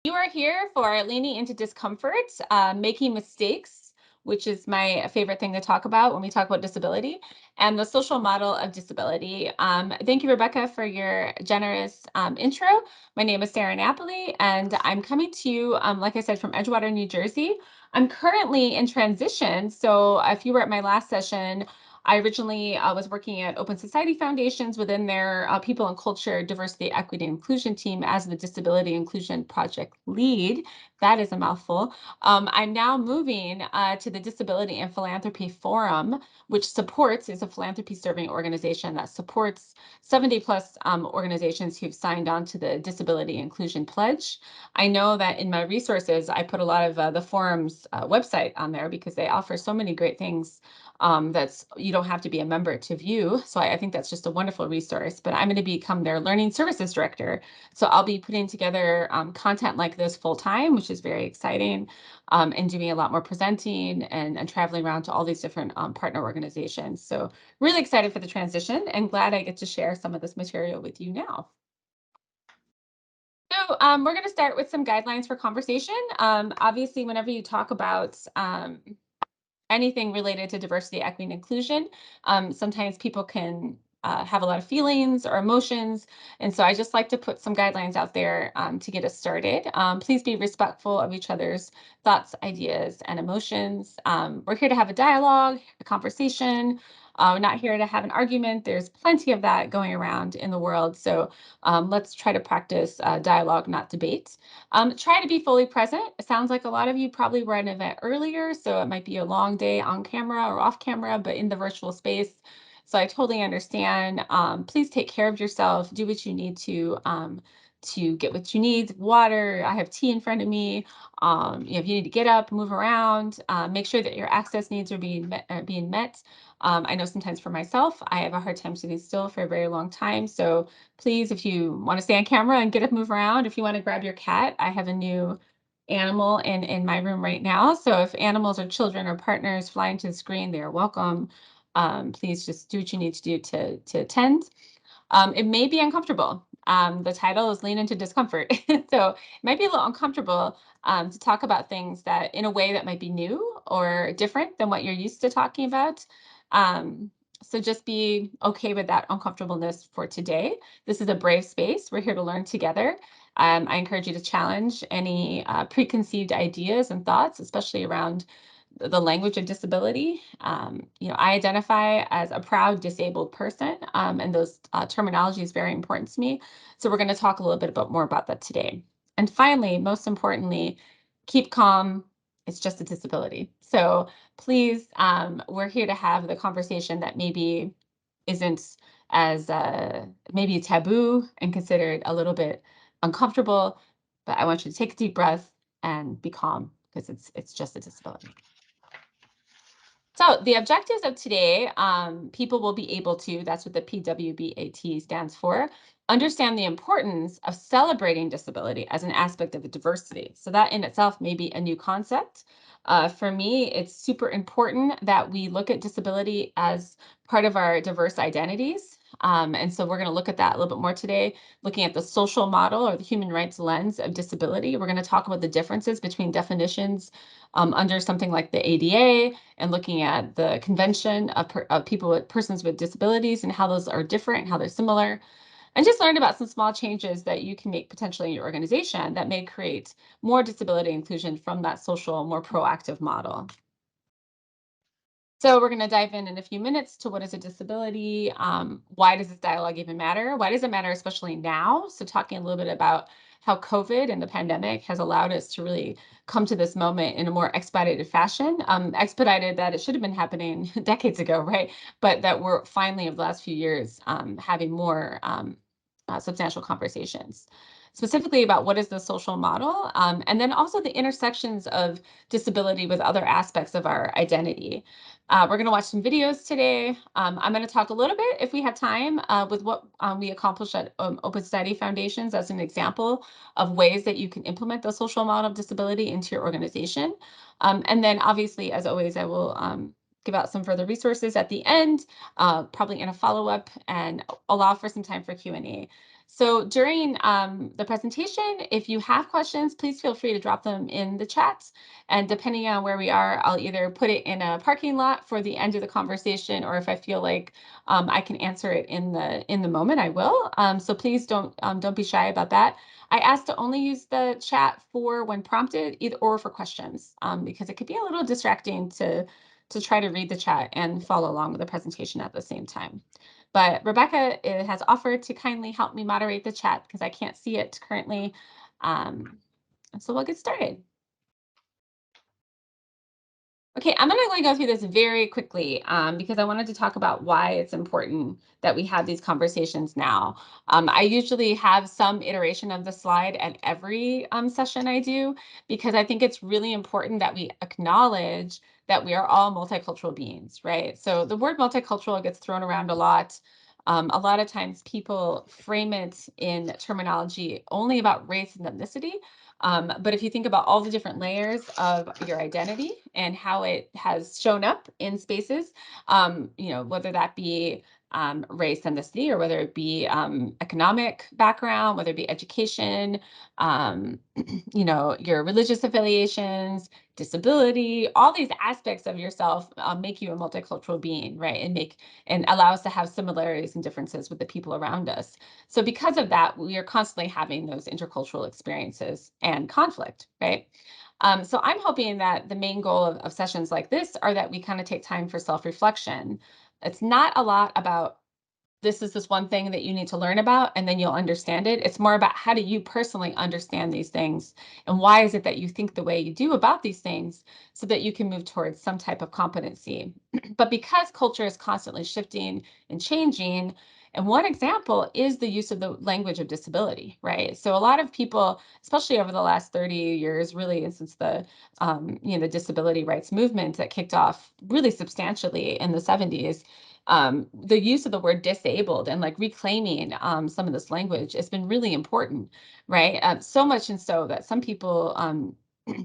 You are here for leaning into discomfort, making mistakes, which is my favorite thing to talk about when we talk about disability, and the social model of disability. Thank you, Rebecca, for your generous intro. My name is Sarah Napoli, and I'm coming to you, like I said, from Edgewater, New Jersey. I'm currently in transition. So if you were at my last session, I originally was working at Open Society Foundations within their People and Culture Diversity, Equity, and Inclusion team as the Disability Inclusion Project lead. That is a mouthful. I'm now moving to the Disability and Philanthropy Forum, which is a philanthropy serving organization that supports 70 plus organizations who've signed on to the Disability Inclusion Pledge. I know that in my resources, I put a lot of the forum's website on there because they offer so many great things that's you don't have to be a member to view. So I think that's just a wonderful resource. But I'm going to become their learning services director. So I'll be putting together content like this full time, which is very exciting, and doing a lot more presenting and traveling around to all these different partner organizations. So really excited for the transition and glad I get to share some of this material with you now. So we're going to start with some guidelines for conversation. Obviously, whenever you talk about anything related to diversity, equity, and inclusion. Sometimes people can have a lot of feelings or emotions. And so I just like to put some guidelines out there to get us started. Please be respectful of each other's thoughts, ideas, and emotions. We're here to have a dialogue, a conversation. We're not here to have an argument. There's plenty of that going around in the world. So let's try to practice dialogue, not debate. Try to be fully present. It sounds like a lot of you probably were at an event earlier, so it might be a long day on camera or off camera, but in the virtual space. So I totally understand. Please take care of yourself. Do what you need to get what you need. Water. I have tea in front of me. If you need to get up, move around, make sure that your access needs are being met. I know sometimes for myself, I have a hard time sitting still for a very long time. So please, if you want to stay on camera and get up, move around, if you want to grab your cat, I have a new animal in my room right now. So if animals or children or partners fly into the screen, they are welcome. Please just do what you need to do to attend. It may be uncomfortable. The title is Lean into Discomfort. So it might be a little uncomfortable to talk about things that in a way that might be new or different than what you're used to talking about. Um, so just be okay with that uncomfortableness for today. This is a brave space. We're here to learn together. I encourage you to challenge any preconceived ideas and thoughts, especially around the language of disability. I identify as a proud disabled person, and those terminology is very important to me. So we're going to talk a little bit more about that today. And finally, most importantly, keep calm. It's just a disability. So please, we're here to have the conversation that maybe isn't as maybe taboo and considered a little bit uncomfortable. But I want you to take a deep breath and be calm because it's just a disability. So the objectives of today, people will be able to, that's what the PWBAT stands for, understand the importance of celebrating disability as an aspect of the diversity. So that in itself may be a new concept. For me, it's super important that we look at disability as part of our diverse identities. And so we're going to look at that a little bit more today, looking at the social model or the human rights lens of disability. We're going to talk about the differences between definitions under something like the ADA and looking at the convention of people with persons with disabilities and how those are different and how they're similar. And just learn about some small changes that you can make potentially in your organization that may create more disability inclusion from that social, more proactive model. So we're going to dive in a few minutes to what is a disability? Why does this dialogue even matter? Why does it matter, especially now? So talking a little bit about how COVID and the pandemic has allowed us to really come to this moment in a more expedited fashion. Expedited that it should have been happening decades ago, right? But that we're finally, over the last few years, having more substantial conversations. Specifically about what is the social model, and then also the intersections of disability with other aspects of our identity. We're going to watch some videos today. I'm going to talk a little bit, if we have time, with what we accomplished at Open Society Foundations as an example of ways that you can implement the social model of disability into your organization. And then obviously, as always, I will give out some further resources at the end, probably in a follow-up, and allow for some time for Q&A. So during the presentation, if you have questions, please feel free to drop them in the chat. And depending on where we are, I'll either put it in a parking lot for the end of the conversation, or if I feel like I can answer it in the moment, I will. So please don't be shy about that. I ask to only use the chat for when prompted, either or for questions, because it could be a little distracting to try to read the chat and follow along with the presentation at the same time. But Rebecca has offered to kindly help me moderate the chat because I can't see it currently. So we'll get started. Okay, I'm going to go through this very quickly because I wanted to talk about why it's important that we have these conversations now. I usually have some iteration of the slide at every session I do because I think it's really important that we acknowledge that we are all multicultural beings, right? So the word multicultural gets thrown around a lot. A lot of times people frame it in terminology only about race and ethnicity. But if you think about all the different layers of your identity and how it has shown up in spaces, whether that be race, ethnicity, or whether it be economic background, whether it be education, your religious affiliations, disability, all these aspects of yourself make you a multicultural being, right? And allow us to have similarities and differences with the people around us. So because of that, we are constantly having those intercultural experiences and conflict, right? So I'm hoping that the main goal of sessions like this are that we kind of take time for self-reflection. It's not a lot about this is this one thing that you need to learn about and then you'll understand it. It's more about how do you personally understand these things and why is it that you think the way you do about these things so that you can move towards some type of competency. But because culture is constantly shifting and changing, and one example is the use of the language of disability, right? So a lot of people, especially over the last 30 years, really, and since the disability rights movement that kicked off really substantially in the 70s, the use of the word disabled and like reclaiming some of this language has been really important, right? So much and so that some people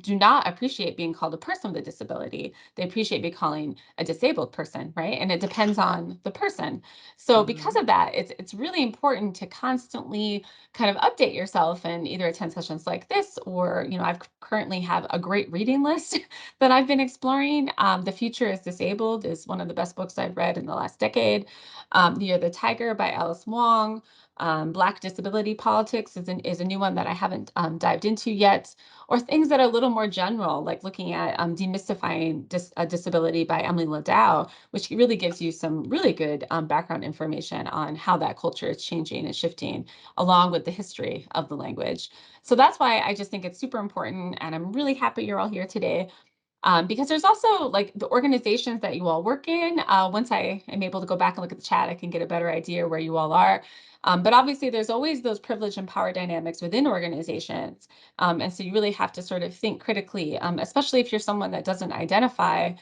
do not appreciate being called a person with a disability. They appreciate being calling a disabled person, right? And it depends on the person. So because of that, it's really important to constantly kind of update yourself and either attend sessions like this or, I've currently have a great reading list that I've been exploring. The Future is Disabled is one of the best books I've read in the last decade. The Year of the Tiger by Alice Wong. Black Disability Politics is a new one that I haven't dived into yet, or things that are a little more general, like looking at Demystifying Disability by Emily Ladau, which really gives you some really good background information on how that culture is changing and shifting along with the history of the language. So that's why I just think it's super important, and I'm really happy you're all here today. Because there's also like the organizations that you all work in. Once I am able to go back and look at the chat, I can get a better idea where you all are. But obviously, there's always those privilege and power dynamics within organizations. And so you really have to sort of think critically, especially if you're someone that doesn't identify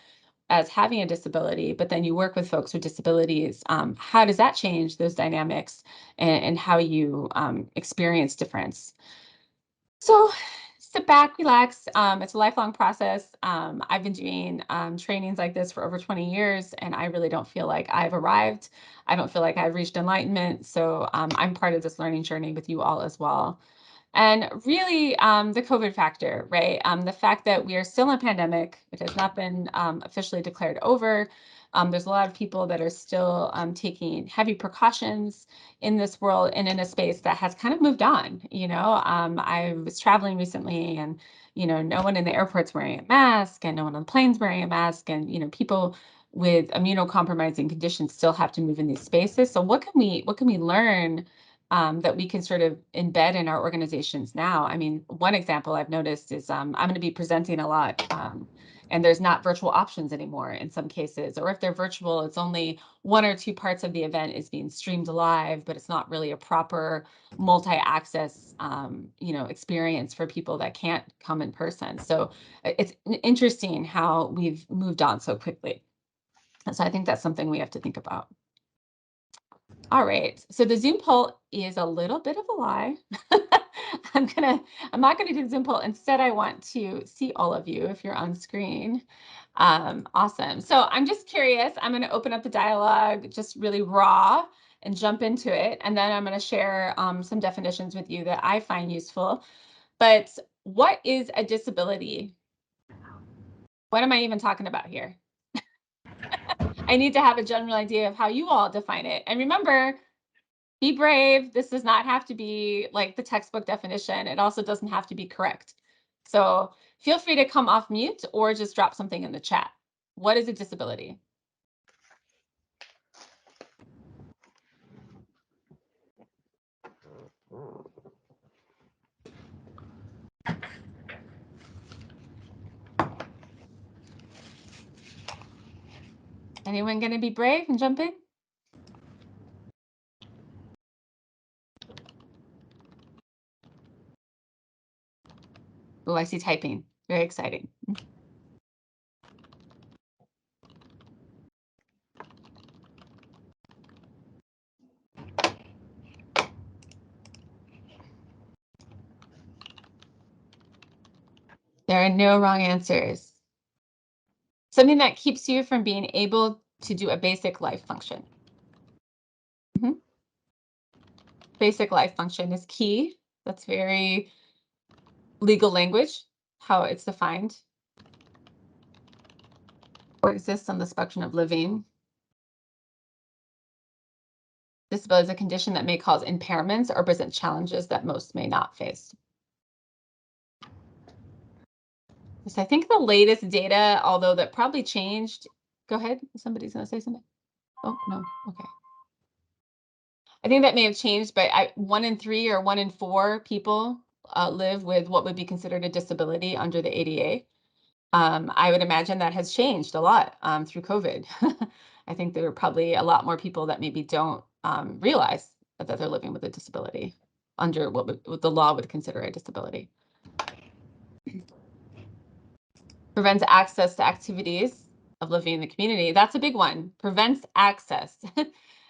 as having a disability, but then you work with folks with disabilities. How does that change those dynamics and how you experience difference? So sit back, relax. It's a lifelong process. I've been doing trainings like this for over 20 years, and I really don't feel like I've arrived. I don't feel like I've reached enlightenment. So I'm part of this learning journey with you all as well. And really, the COVID factor, right? The fact that we are still in a pandemic, it has not been officially declared over. There's a lot of people that are still taking heavy precautions in this world and in a space that has kind of moved on. I was traveling recently, and no one in the airport's wearing a mask, and no one on the plane's wearing a mask, and people with immunocompromising conditions still have to move in these spaces. So what can we learn that we can sort of embed in our organizations now? I mean, one example I've noticed is I'm going to be presenting a lot, and there's not virtual options anymore in some cases, or if they're virtual, it's only one or two parts of the event is being streamed live, but it's not really a proper multi-access, experience for people that can't come in person. So it's interesting how we've moved on so quickly. So I think that's something we have to think about. All right. So the Zoom poll is a little bit of a lie. I'm not gonna do the Zoom poll. Instead, I want to see all of you if you're on screen. Awesome. So I'm just curious. I'm gonna open up the dialogue just really raw and jump into it. And then I'm going to share some definitions with you that I find useful. But what is a disability? What am I even talking about here? I need to have a general idea of how you all define it. And remember, be brave. This does not have to be like the textbook definition. It also doesn't have to be correct. So feel free to come off mute or just drop something in the chat. What is a disability? Anyone going to be brave and jump in? Oh, I see typing. Very exciting. There are no wrong answers. Something that keeps you from being able to do a basic life function. Basic life function is key. That's very legal language, how it's defined. Or exists on the spectrum of living. Disability is a condition that may cause impairments or present challenges that most may not face. So I think the latest data, although that probably changed. Go ahead. Somebody's going to say something. Oh, no. Okay. I think that may have changed, but 1 in 3 or 1 in 4 people live with what would be considered a disability under the ADA. I would imagine that has changed a lot through COVID. I think there are probably a lot more people that maybe don't realize that they're living with a disability under what the law would consider a disability. Prevents access to activities of living in the community. That's a big one. Prevents access.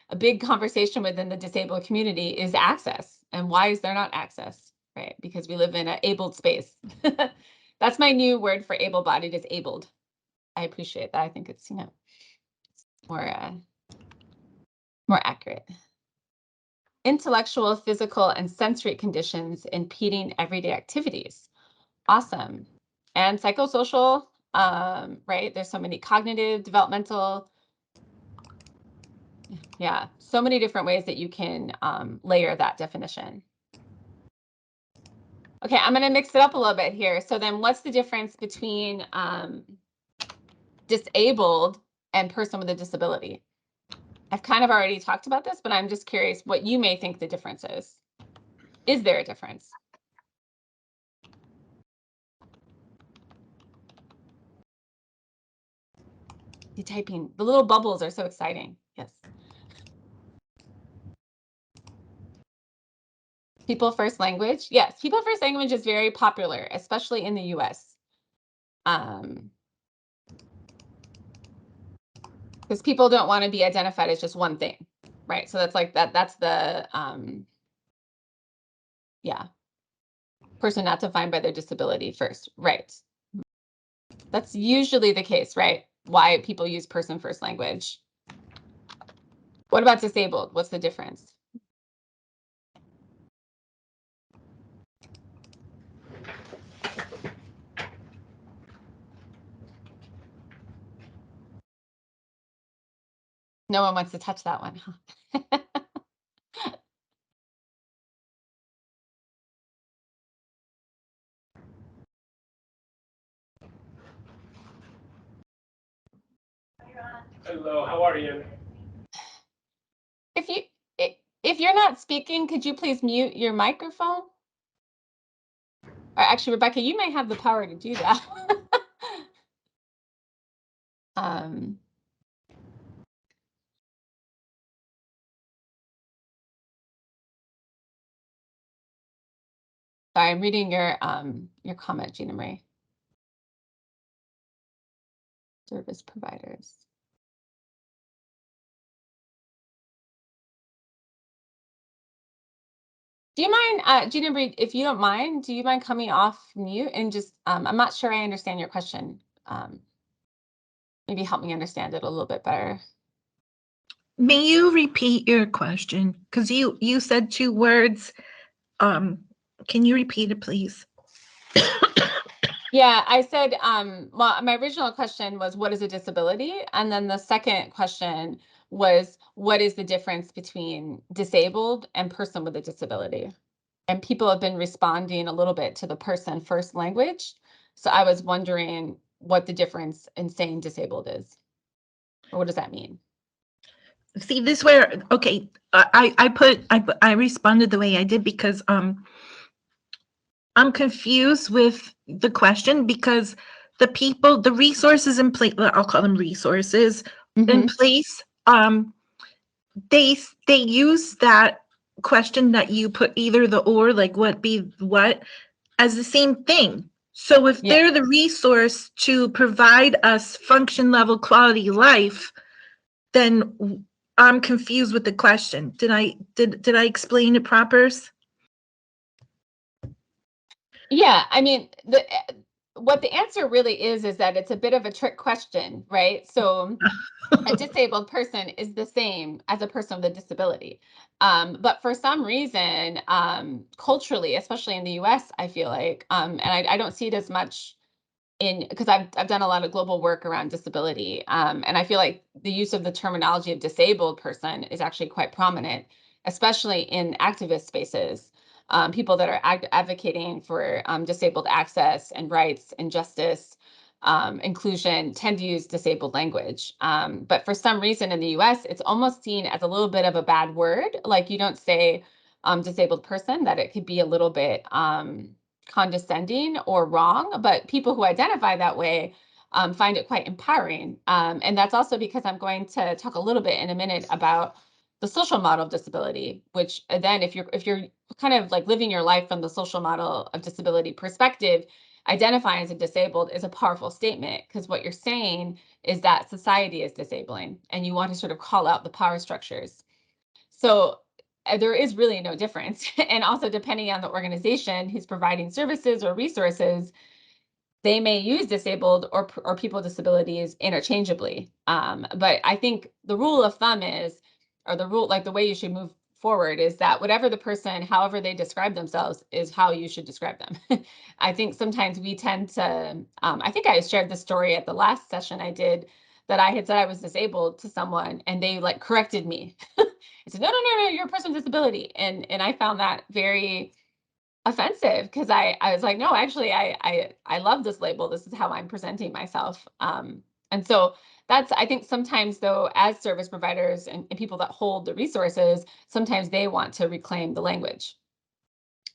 A big conversation within the disabled community is access. And why is there not access? Right? Because we live in an abled space. That's my new word for able-bodied is abled. I appreciate that. I think it's, more accurate. Intellectual, physical, and sensory conditions impeding everyday activities. Awesome. And psychosocial, right? There's so many cognitive, developmental. Yeah, so many different ways that you can layer that definition. Okay, I'm going to mix it up a little bit here. So then what's the difference between disabled and person with a disability? I've kind of already talked about this, but I'm just curious what you may think the difference is. Is there a difference? The typing, the little bubbles are so exciting. Yes. People first language. Yes, people first language is very popular, especially in the US. Because people don't want to be identified as just one thing, right? So that's like that's the yeah, person not defined by their disability first, right? That's usually the case, right? Why people use person first language. What about disabled? What's the difference? No one wants to touch that one, huh? Hello, how are you? If you if you're not speaking, could you please mute your microphone? Or actually, Rebecca, you may have the power to do that. um, Sorry, I'm reading your comment, Gina Marie. Service providers. Do you mind, Gina Marie, if you don't mind, do you mind coming off mute and just, I'm not sure I understand your question. Maybe help me understand it a little bit better. May you repeat your question? Because you said two words. Can you repeat it, please? Yeah, I said, well, my original question was, what is a disability? And then the second question was, what is the difference between disabled and person with a disability? And people have been responding a little bit to the person first language. So I was wondering what the difference in saying disabled is, or what does that mean? See, this where okay. I responded the way I did because I'm confused with the question because the resources in place, I'll call them resources in Hmm. place, they use that question that you put either the or, like what be what, as the same thing. So if Yeah. they're the resource to provide us function level quality life, then I'm confused with the question. Did I explain it proper? Yeah, I mean, what the answer really is that it's a bit of a trick question, right? So a disabled person is the same as a person with a disability. But for some reason, culturally, especially in the US, I feel like, and I don't see it as much in because I've done a lot of global work around disability, and I feel like the use of the terminology of disabled person is actually quite prominent, especially in activist spaces. People that are advocating for disabled access and rights and justice, inclusion, tend to use disabled language. But for some reason in the US, it's almost seen as a little bit of a bad word. Like you don't say disabled person, that it could be a little bit condescending or wrong, but people who identify that way find it quite empowering. And that's also because I'm going to talk a little bit in a minute about the social model of disability, which then if you're kind of like living your life from the social model of disability perspective, identifying as a disabled is a powerful statement because what you're saying is that society is disabling and you want to sort of call out the power structures. So there is really no difference. And also, depending on the organization who's providing services or resources, they may use disabled or people with disabilities interchangeably. But I think the rule of thumb is, or the rule, like the way you should move forward is that whatever the person, however they describe themselves, is how you should describe them. I think sometimes we tend to, I think I shared the story at the last session I did that I had said I was disabled to someone and they like corrected me. I said, no, no, no, no, you're a person with disability. And I found that very offensive because I was like, no, actually, I love this label. This is how I'm presenting myself. And so that's I think sometimes though, as service providers and people that hold the resources, sometimes they want to reclaim the language.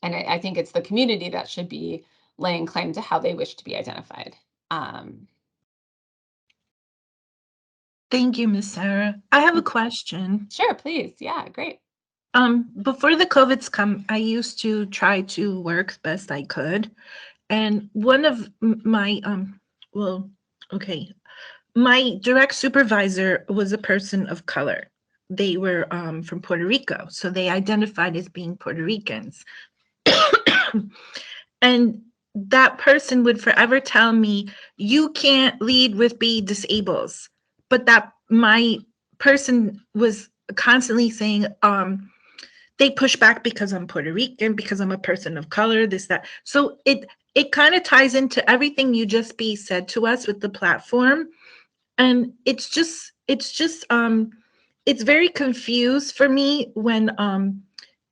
And I think it's the community that should be laying claim to how they wish to be identified. Um, Thank you, Miss Sarah. I have a mm, question. sure, please. Yeah, great. Before the COVID's come, I used to try to work best I could, and one of my well, okay, my direct supervisor was a person of color. They were from Puerto Rico, so they identified as being Puerto Ricans. And that person would forever tell me, you can't lead with be disables. But that my person was constantly saying, they push back because I'm Puerto Rican, because I'm a person of color, this, that. So it kind of ties into everything you just be said to us with the platform. And it's very confused for me when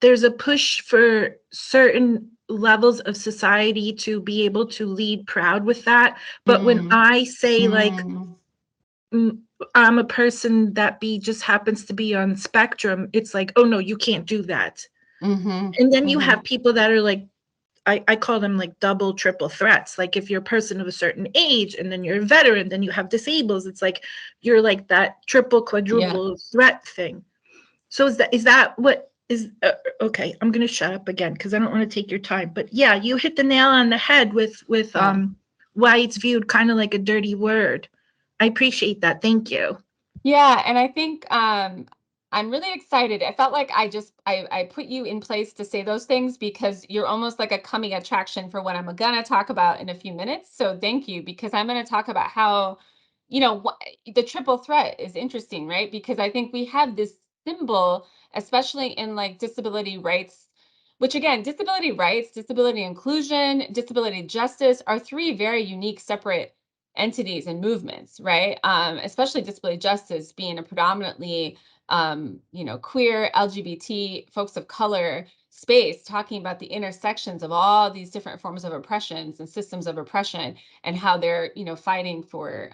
there's a push for certain levels of society to be able to lead proud with that, but when Mm, I say like, mm, mm, I'm a person that be just happens to be on spectrum, it's like, oh no, you can't do that. mm-hmm, And then you mm-hmm. have people that are like, I call them like double, triple threats. Like if you're a person of a certain age and then you're a veteran, then you have disables. It's like you're like that triple, Yeah. quadruple threat thing. So is that what is okay? I'm gonna shut up again because I don't want to take your time. But yeah, you hit the nail on the head with Yeah. why it's viewed kind of like a dirty word. I appreciate that. Thank you. Yeah, and I think I'm really excited. I felt like I put you in place to say those things because you're almost like a coming attraction for what I'm gonna talk about in a few minutes. So thank you because I'm gonna talk about how the triple threat is interesting, right? Because I think we have this symbol, especially in like disability rights, which again, disability rights, disability inclusion, disability justice are three very unique, separate entities and movements, right? Especially disability justice being a predominantly, queer, LGBT, folks of color space, talking about the intersections of all these different forms of oppressions and systems of oppression and how they're fighting for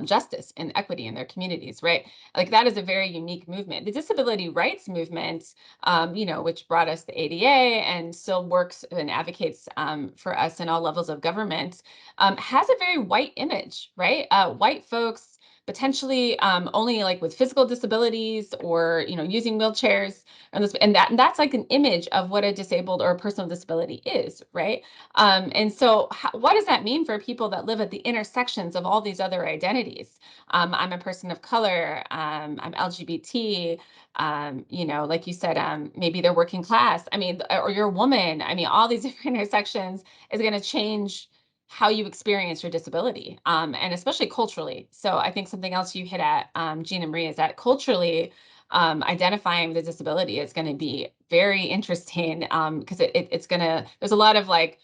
justice and equity in their communities, right? Like that is a very unique movement. The disability rights movement, which brought us the ADA and still works and advocates for us in all levels of government, has a very white image, right? White folks potentially only like with physical disabilities or using wheelchairs and that's like an image of what a disabled or a person with disability is, right? And so, what does that mean for people that live at the intersections of all these other identities? I'm a person of color. I'm LGBT. Like you said, maybe they're working class. I mean, or you're a woman. I mean, all these different intersections is going to change how you experience your disability, and especially culturally. So, I think something else you hit at, Gina Marie, is that culturally, identifying with a disability is going to be very interesting because it's going to there's a lot of like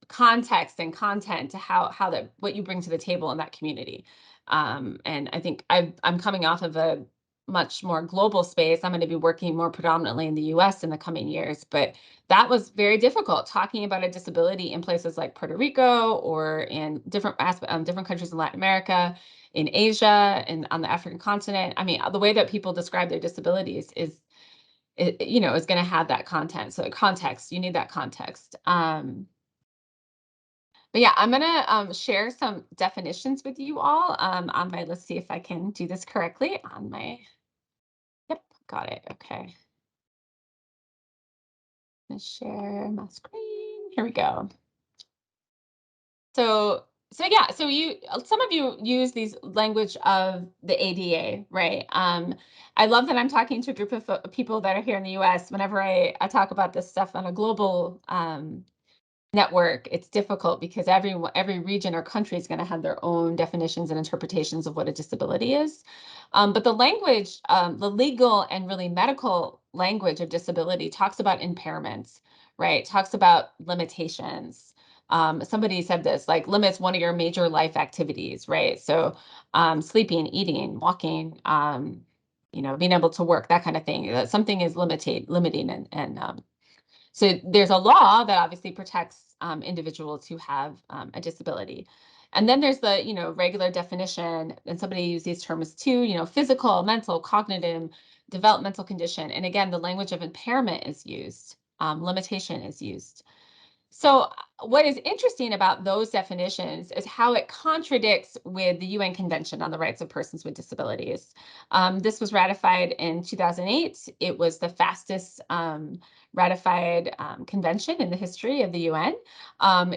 context and content to how that what you bring to the table in that community. And I think I'm coming off of a much more global space. I'm going to be working more predominantly in the US in the coming years, but that was very difficult talking about a disability in places like Puerto Rico or in different countries in Latin America, in Asia, and on the African continent. I mean, the way that people describe their disabilities is going to have that content. So context, you need that context. But yeah, I'm gonna share some definitions with you all on my, let's see if I can do this correctly on my, yep, got it. Okay. Let's share my screen. Here we go. So yeah, so some of you use these language of the ADA, right? I love that I'm talking to a group of people that are here in the US. Whenever I talk about this stuff on a global network, it's difficult because every region or country is going to have their own definitions and interpretations of what a disability is. But the language, the legal and really medical language of disability talks about impairments, right? Talks about limitations. Somebody said this, like limits one of your major life activities, right? So sleeping, eating, walking, being able to work, that kind of thing. That something is limiting and so there's a law that obviously protects individuals who have a disability. And then there's the, regular definition, and somebody used these terms too, physical, mental, cognitive, developmental condition. And again, the language of impairment is used, limitation is used. So, what is interesting about those definitions is how it contradicts with the UN Convention on the Rights of Persons with Disabilities. This was ratified in 2008. It was the fastest ratified convention in the history of the UN.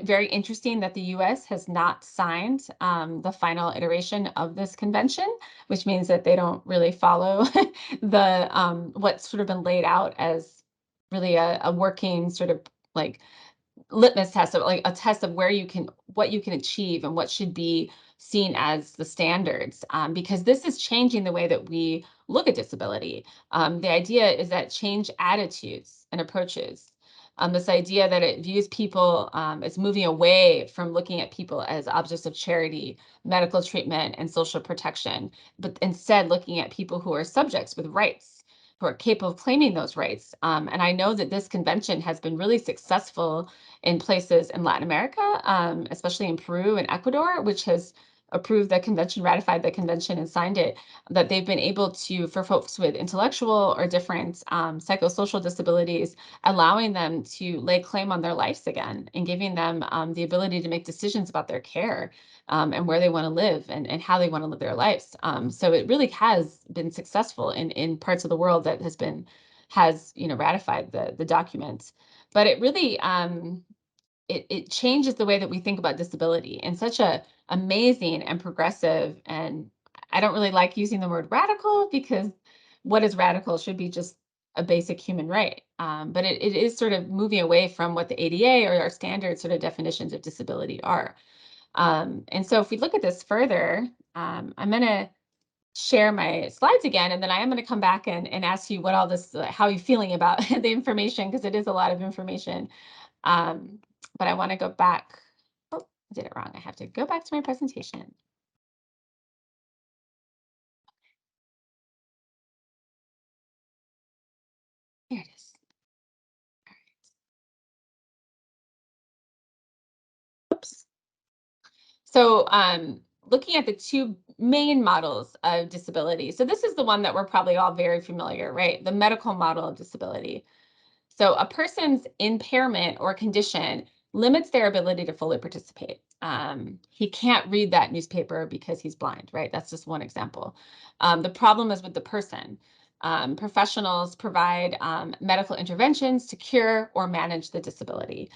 Very interesting that the US has not signed the final iteration of this convention, which means that they don't really follow the what's sort of been laid out as really a working sort of like litmus test of like a test of what you can achieve and what should be seen as the standards, because this is changing the way that we look at disability. The idea is that change attitudes and approaches. This idea that it views people as moving away from looking at people as objects of charity, medical treatment, and social protection, but instead looking at people who are subjects with rights, who are capable of claiming those rights. And I know that this convention has been really successful in places in Latin America, especially in Peru and Ecuador, which has approved the convention, ratified the convention, and signed it, that they've been able to, for folks with intellectual or different psychosocial disabilities, allowing them to lay claim on their lives again and giving them the ability to make decisions about their care and where they want to live and how they want to live their lives. So it really has been successful in parts of the world that has ratified the document. But it really it changes the way that we think about disability in such a amazing and progressive, and I don't really like using the word radical because what is radical should be just a basic human right. But it is sort of moving away from what the ADA or our standard sort of definitions of disability are. And so if we look at this further, I'm going to share my slides again, and then I am going to come back and ask you what all this, how you feeling about the information, because it is a lot of information. Um, but I want to go back. Oh, I did it wrong. I have to go back to my presentation. Here it is. All right. Oops. So, looking at the two main models of disability. So, this is the one that we're probably all very familiar, right? The medical model of disability. So, a person's impairment or condition limits their ability to fully participate. He can't read that newspaper because he's blind, right? That's just one example. The problem is with the person. Professionals provide medical interventions to cure or manage the disability.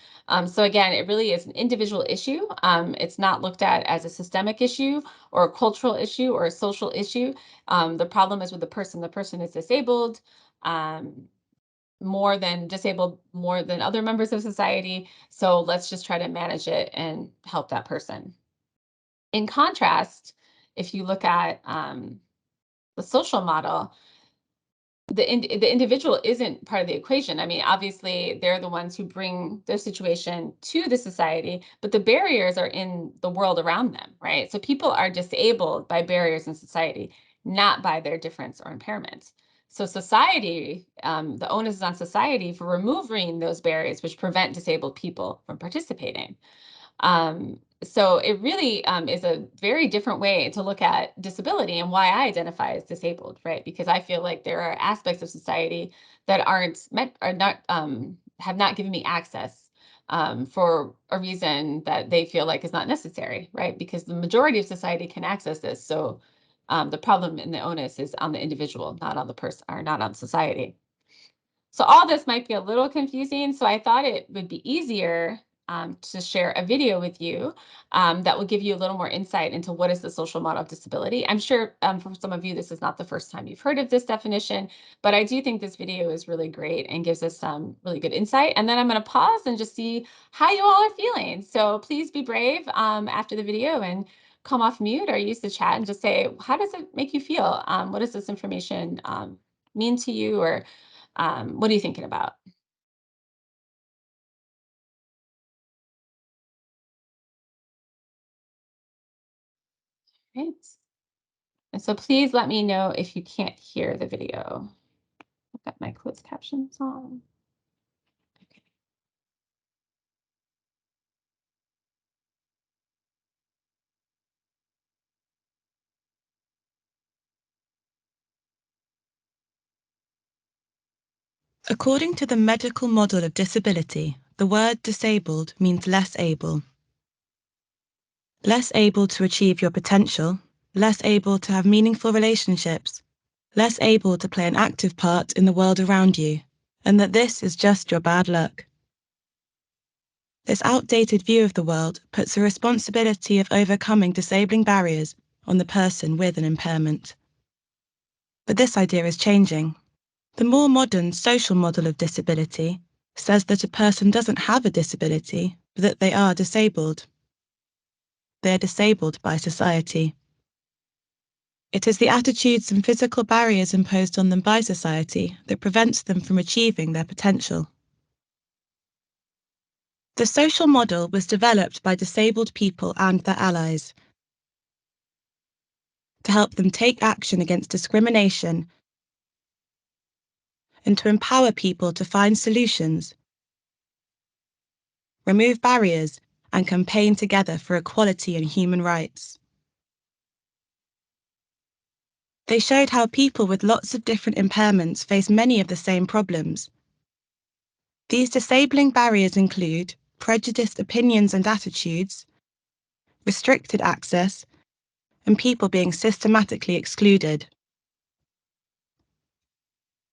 So, again, it really is an individual issue. It's not looked at as a systemic issue or a cultural issue or a social issue. The problem is with the person. The person is disabled. More than disabled, more than other members of society. So let's just try to manage it and help that person. In contrast, if you look at the social model, the individual isn't part of the equation. I mean, obviously, they're the ones who bring their situation to the society, but the barriers are in the world around them, right? So people are disabled by barriers in society, not by their difference or impairments. So society, the onus is on society for removing those barriers which prevent disabled people from participating. So it really is a very different way to look at disability and why I identify as disabled, right? Because I feel like there are aspects of society that aren't met, are not have not given me access for a reason that they feel like is not necessary, right? Because the majority of society can access this. So the problem and the onus is on the individual, not on the person, or not on society. So all this might be a little confusing. So I thought it would be easier to share a video with you that will give you a little more insight into what is the social model of disability. I'm sure for some of you, this is not the first time you've heard of this definition, but I do think this video is really great and gives us some really good insight. And then I'm going to pause and just see how you all are feeling. So please be brave after the video and come off mute or use the chat and just say, how does it make you feel? What does this information mean to you? Or what are you thinking about? Right. And so please let me know if you can't hear the video. I've got my closed captions on. Okay. According to the medical model of disability, the word disabled means less able. Less able to achieve your potential, less able to have meaningful relationships, less able to play an active part in the world around you, and that this is just your bad luck. This outdated view of the world puts the responsibility of overcoming disabling barriers on the person with an impairment. But this idea is changing. The more modern social model of disability says that a person doesn't have a disability, but that they are disabled. They are disabled by society. It is the attitudes and physical barriers imposed on them by society that prevents them from achieving their potential. The social model was developed by disabled people and their allies to help them take action against discrimination and to empower people to find solutions, remove barriers, and campaign together for equality and human rights. They showed how people with lots of different impairments face many of the same problems. These disabling barriers include prejudiced opinions and attitudes, restricted access, and people being systematically excluded.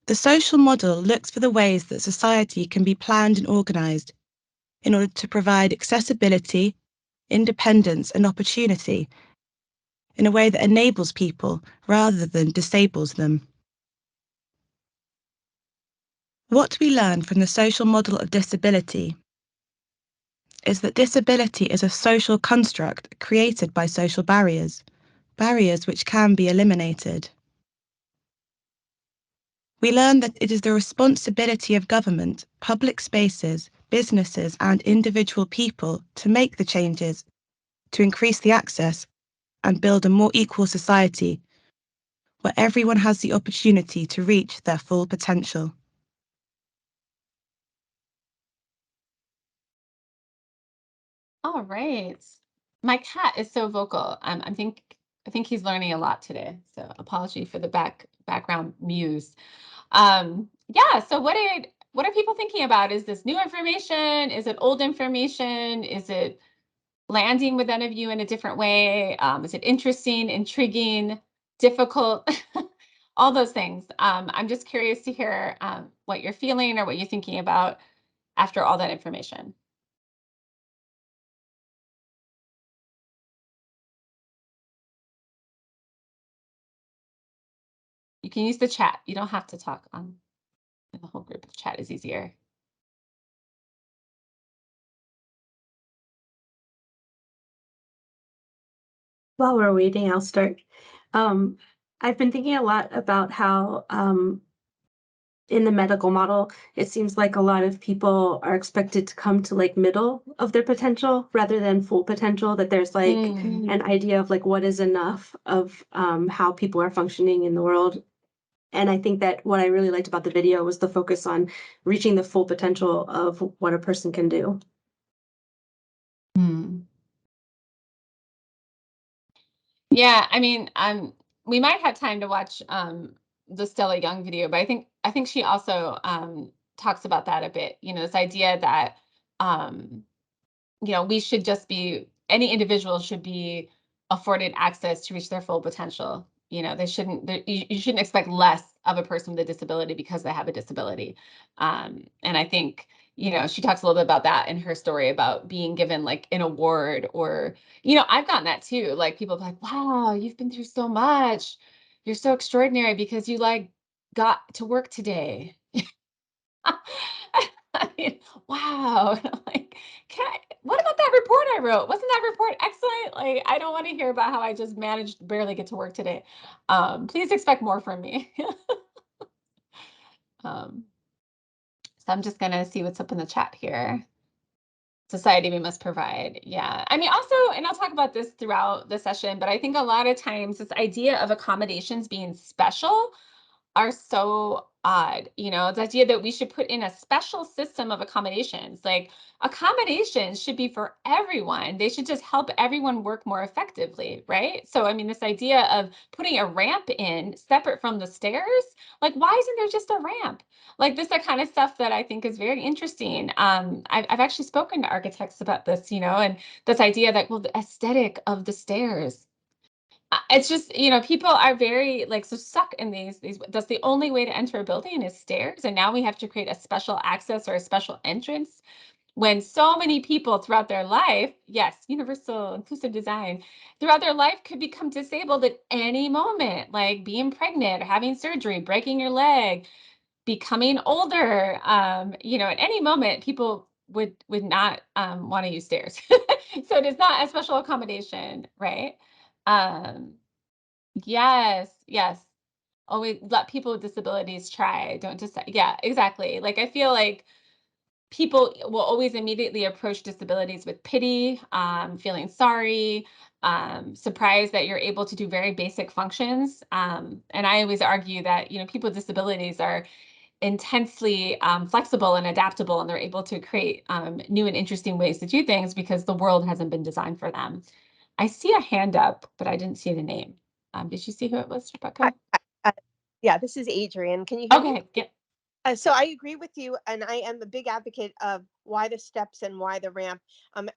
The social model looks for the ways that society can be planned and organised in order to provide accessibility, independence, and opportunity in a way that enables people rather than disables them. What we learn from the social model of disability is that disability is a social construct created by social barriers, barriers which can be eliminated. We learn that it is the responsibility of government, public spaces, businesses, and individual people to make the changes, to increase the access, and build a more equal society where everyone has the opportunity to reach their full potential. All right. My cat is so vocal. I think he's learning a lot today. So apology for the background muse. Yeah, so what are people thinking about? Is this new information? Is it old information? Is it landing with any of you in a different way? Is it interesting, intriguing, difficult? All those things. I'm just curious to hear what you're feeling or what you're thinking about after all that information. You can use the chat. You don't have to talk in the whole group. The chat is easier. While we're waiting, I'll start. I've been thinking a lot about how in the medical model, it seems like a lot of people are expected to come to like middle of their potential rather than full potential, that there's like an idea of like what is enough of how people are functioning in the world. And I think that what I really liked about the video was the focus on reaching the full potential of what a person can do. Yeah, I mean, we might have time to watch the Stella Young video, but I think she also talks about that a bit. You know, this idea that um, you know, we should just be any individual should be afforded access to reach their full potential. You know, you shouldn't expect less of a person with a disability because they have a disability. And I think, you know, she talks a little bit about that in her story about being given like an award or, you know, I've gotten that too. Like people be like, wow, you've been through so much. You're so extraordinary because you like got to work today. I mean, wow. Like, what about that report I wrote? Wasn't that report excellent? Like, I don't want to hear about how I just managed to barely get to work today. Please expect more from me. um, so I'm just gonna see what's up in the chat here. Society we must provide. Yeah. I mean, also, and I'll talk about this throughout the session, but I think a lot of times this idea of accommodations being special are so odd. You know, the idea that we should put in a special system of accommodations, like accommodations should be for everyone. They should just help everyone work more effectively, right? So, I mean, this idea of putting a ramp in separate from the stairs, like, why isn't there just a ramp? Like, this is the kind of stuff that I think is very interesting. I've actually spoken to architects about this, you know, and this idea that, well, the aesthetic of the stairs, it's just, you know, people are very like so stuck in these that's the only way to enter a building is stairs, and now we have to create a special access or a special entrance when so many people throughout their life, yes, universal inclusive design, throughout their life could become disabled at any moment, like being pregnant, having surgery, breaking your leg, becoming older. You know, at any moment people would not want to use stairs. So it is not a special accommodation, right? um Yes, yes. Always let people with disabilities try. Don't just, yeah, exactly. Like I feel like people will always immediately approach disabilities with pity, feeling sorry, surprised that you're able to do very basic functions. And I always argue that, you know, people with disabilities are intensely flexible and adaptable, and they're able to create new and interesting ways to do things because the world hasn't been designed for them. I see a hand up, but I didn't see the name. Did you see who it was, Rebecca? Uh, yeah, this is Adrian. Can you hear me? Okay, yeah. So I agree with you, and I am a big advocate of why the steps and why the ramp.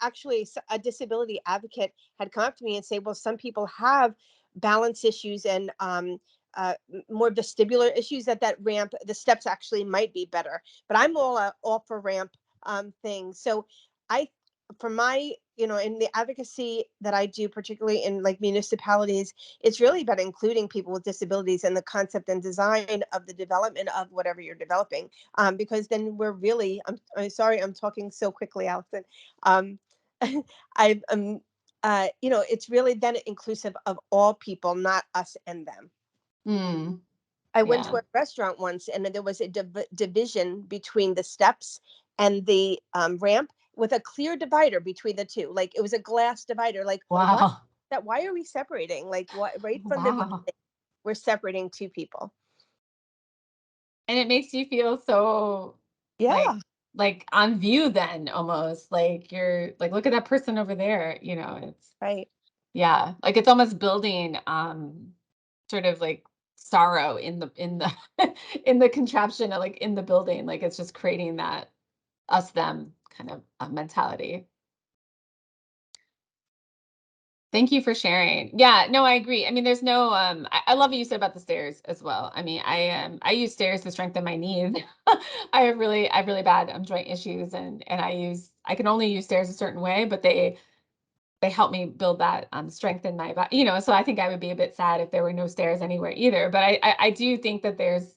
Actually, a disability advocate had come up to me and say, "Well, some people have balance issues and more vestibular issues. That ramp, the steps actually might be better." But I'm all for ramp things. So I for my, in the advocacy that I do, particularly in like municipalities, it's really about including people with disabilities in the concept and design of the development of whatever you're developing. Because then we're really, I'm sorry, I'm talking so quickly, Allison. Um, I've, it's really then inclusive of all people, not us and them. Mm, I went to yeah. a restaurant once, and there was a division between the steps and the ramp, with a clear divider between the two. Like it was a glass divider. Like what? Wow. That? Why are we separating? Like what? Right from the Wow. beginning, we're separating two people. And it makes you feel so Yeah. like on view then almost like you're like, look at that person over there, it's Right. yeah, like it's almost building sort of like sorrow in the in the contraption, like in the building, like it's just creating that us them kind of mentality. Thank you for sharing. Yeah, no, I agree. I mean, there's no I love what you said about the stairs as well. I mean, I use stairs to strengthen my knees. I have really bad joint issues, and I can only use stairs a certain way, but they help me build that strength in my body, so I think I would be a bit sad if there were no stairs anywhere either. But I do think that there's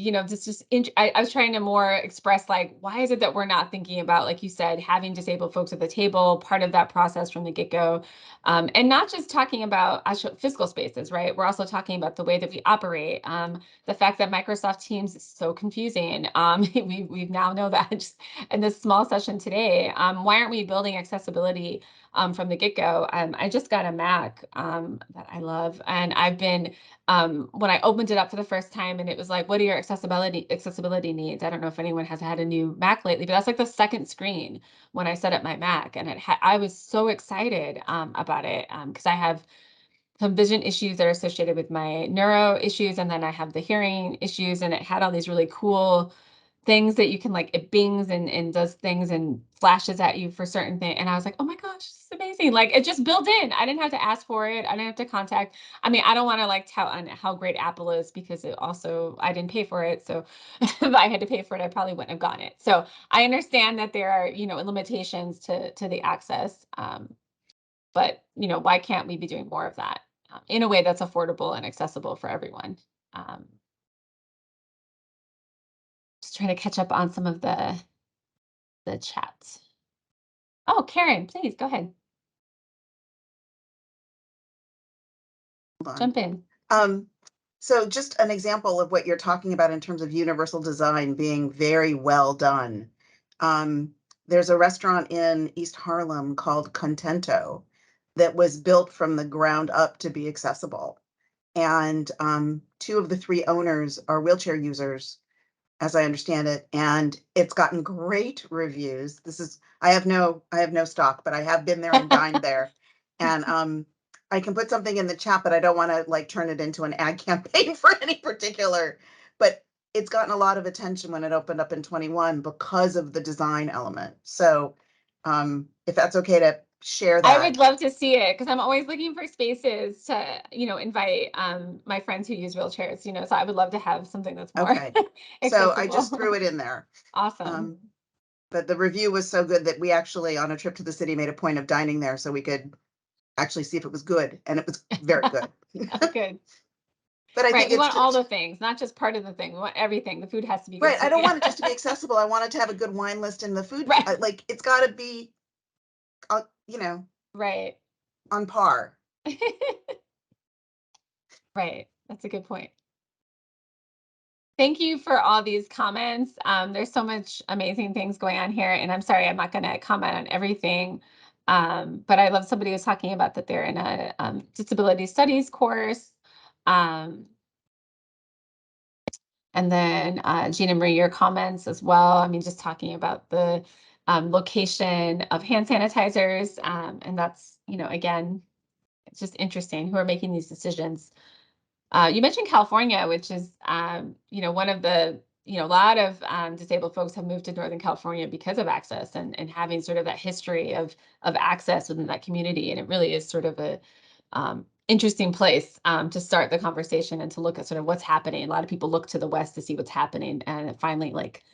I was trying to more express like, why is it that we're not thinking about, like you said, having disabled folks at the table, part of that process from the get-go, and not just talking about actual physical spaces, right? We're also talking about the way that we operate, the fact that Microsoft Teams is so confusing. We now know that just in this small session today. Why aren't we building accessibility from the get-go? I just got a Mac that I love, and I've been when I opened it up for the first time, and it was like, what are your accessibility needs? I don't know if anyone has had a new Mac lately, but that's like the second screen when I set up my Mac. And I was so excited about it because I have some vision issues that are associated with my neuro issues. And then I have the hearing issues, and it had all these really cool things that you can like, it bings and does things and flashes at you for certain things. And I was like, oh my gosh, this is amazing. Like it just built in. I didn't have to ask for it. I didn't have to contact. I mean, I don't want to like tout on how great Apple is because it also, I didn't pay for it. So if I had to pay for it, I probably wouldn't have gotten it. So I understand that there are, limitations to the access. But why can't we be doing more of that in a way that's affordable and accessible for everyone? Um, just trying to catch up on some of the chat. Oh, Karen, please go ahead. Hold on. Jump in. So just an example of what you're talking about in terms of universal design being very well done. There's a restaurant in East Harlem called Contento that was built from the ground up to be accessible. And two of the three owners are wheelchair users, as I understand it, and it's gotten great reviews. I have no stock, but I have been there and dined there. And I can put something in the chat, but I don't want to like turn it into an ad campaign for any particular, but it's gotten a lot of attention when it opened up in 21 because of the design element. So if that's okay to share that. I would love to see it because I'm always looking for spaces to, invite my friends who use wheelchairs, so I would love to have something that's more Okay. So I just threw it in there. Awesome. But the review was so good that we actually, on a trip to the city, made a point of dining there so we could actually see if it was good, and it was very good. Oh, good. But I Right. think We it's want all just the things, not just part of the thing. We want everything. The food has to be good right. I too. don't Yeah. want it just to be accessible. I want it to have a good wine list in the food. Right. Like it's got to be, Right. on par. Right. That's a good point. Thank you for all these comments. There's so much amazing things going on here, and I'm sorry I'm not going to comment on everything. But I love somebody was talking about that they're in a disability studies course. And then Gina Marie, your comments as well. I mean, just talking about the location of hand sanitizers. And that's, again, it's just interesting who are making these decisions. You mentioned California, which is, one of the, a lot of disabled folks have moved to Northern California because of access and having sort of that history of access within that community. And it really is sort of a interesting place to start the conversation and to look at sort of what's happening. A lot of people look to the West to see what's happening, and finally, like,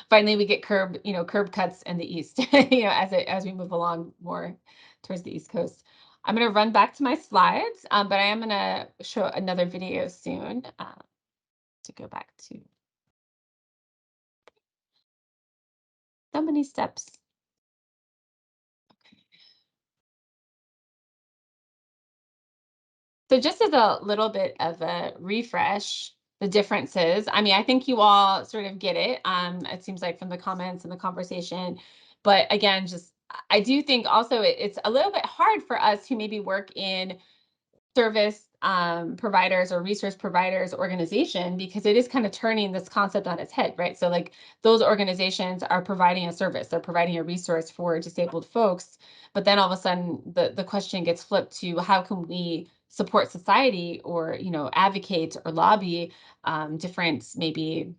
finally, we get curb cuts in the East, as we move along more towards the East Coast. I'm going to run back to my slides, but I am going to show another video soon to go back to. So many steps. So just as a little bit of a refresh, the differences. I mean, I think you all sort of get it. It seems like from the comments and the conversation. But again, just I do think also it's a little bit hard for us who maybe work in service providers or resource providers organization, because it is kind of turning this concept on its head, right? So like those organizations are providing a service, they're providing a resource for disabled folks, but then all of a sudden the question gets flipped to how can we support society or advocate or lobby different maybe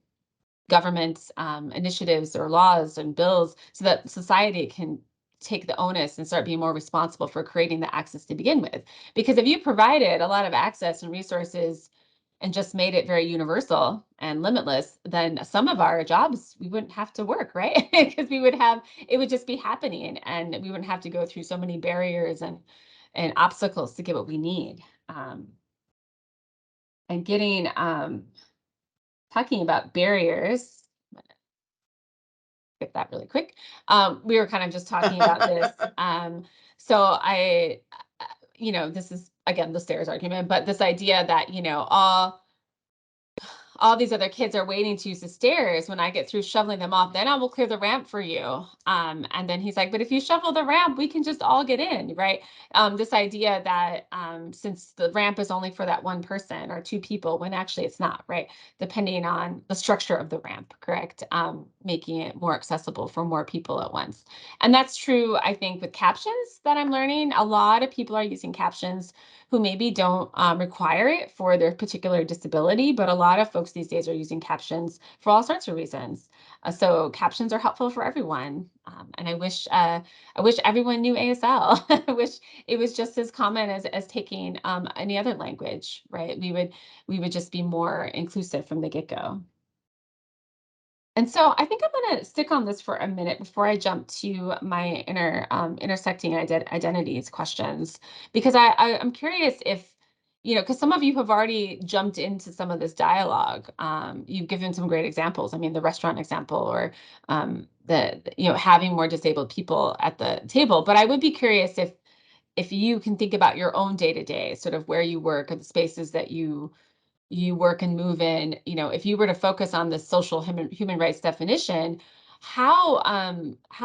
government initiatives or laws and bills so that society can take the onus and start being more responsible for creating the access to begin with. Because if you provided a lot of access and resources and just made it very universal and limitless, then some of our jobs we wouldn't have to work, right? Because it would just be happening, and we wouldn't have to go through so many barriers and obstacles to get what we need. And getting talking about barriers, get that really quick. We were kind of just talking about this. So this is again the stairs argument, but this idea that all these other kids are waiting to use the stairs. When I get through shoveling them off, then I will clear the ramp for you. And then he's like, but if you shovel the ramp, we can just all get in, right? This idea that since the ramp is only for that one person or two people, when actually it's not, right? Depending on the structure of the ramp, correct? Making it more accessible for more people at once. And that's true, I think, with captions that I'm learning. A lot of people are using captions who maybe don't require it for their particular disability, but a lot of folks these days are using captions for all sorts of reasons. So captions are helpful for everyone. And I wish everyone knew ASL. I wish it was just as common as taking any other language, right? We would just be more inclusive from the get-go. And so I think I'm going to stick on this for a minute before I jump to my intersecting identities questions, because I'm curious if, because some of you have already jumped into some of this dialogue. You've given some great examples. I mean, the restaurant example, or having more disabled people at the table. But I would be curious if you can think about your own day-to-day, sort of where you work or the spaces that you work and move in. If you were to focus on the social human rights definition, how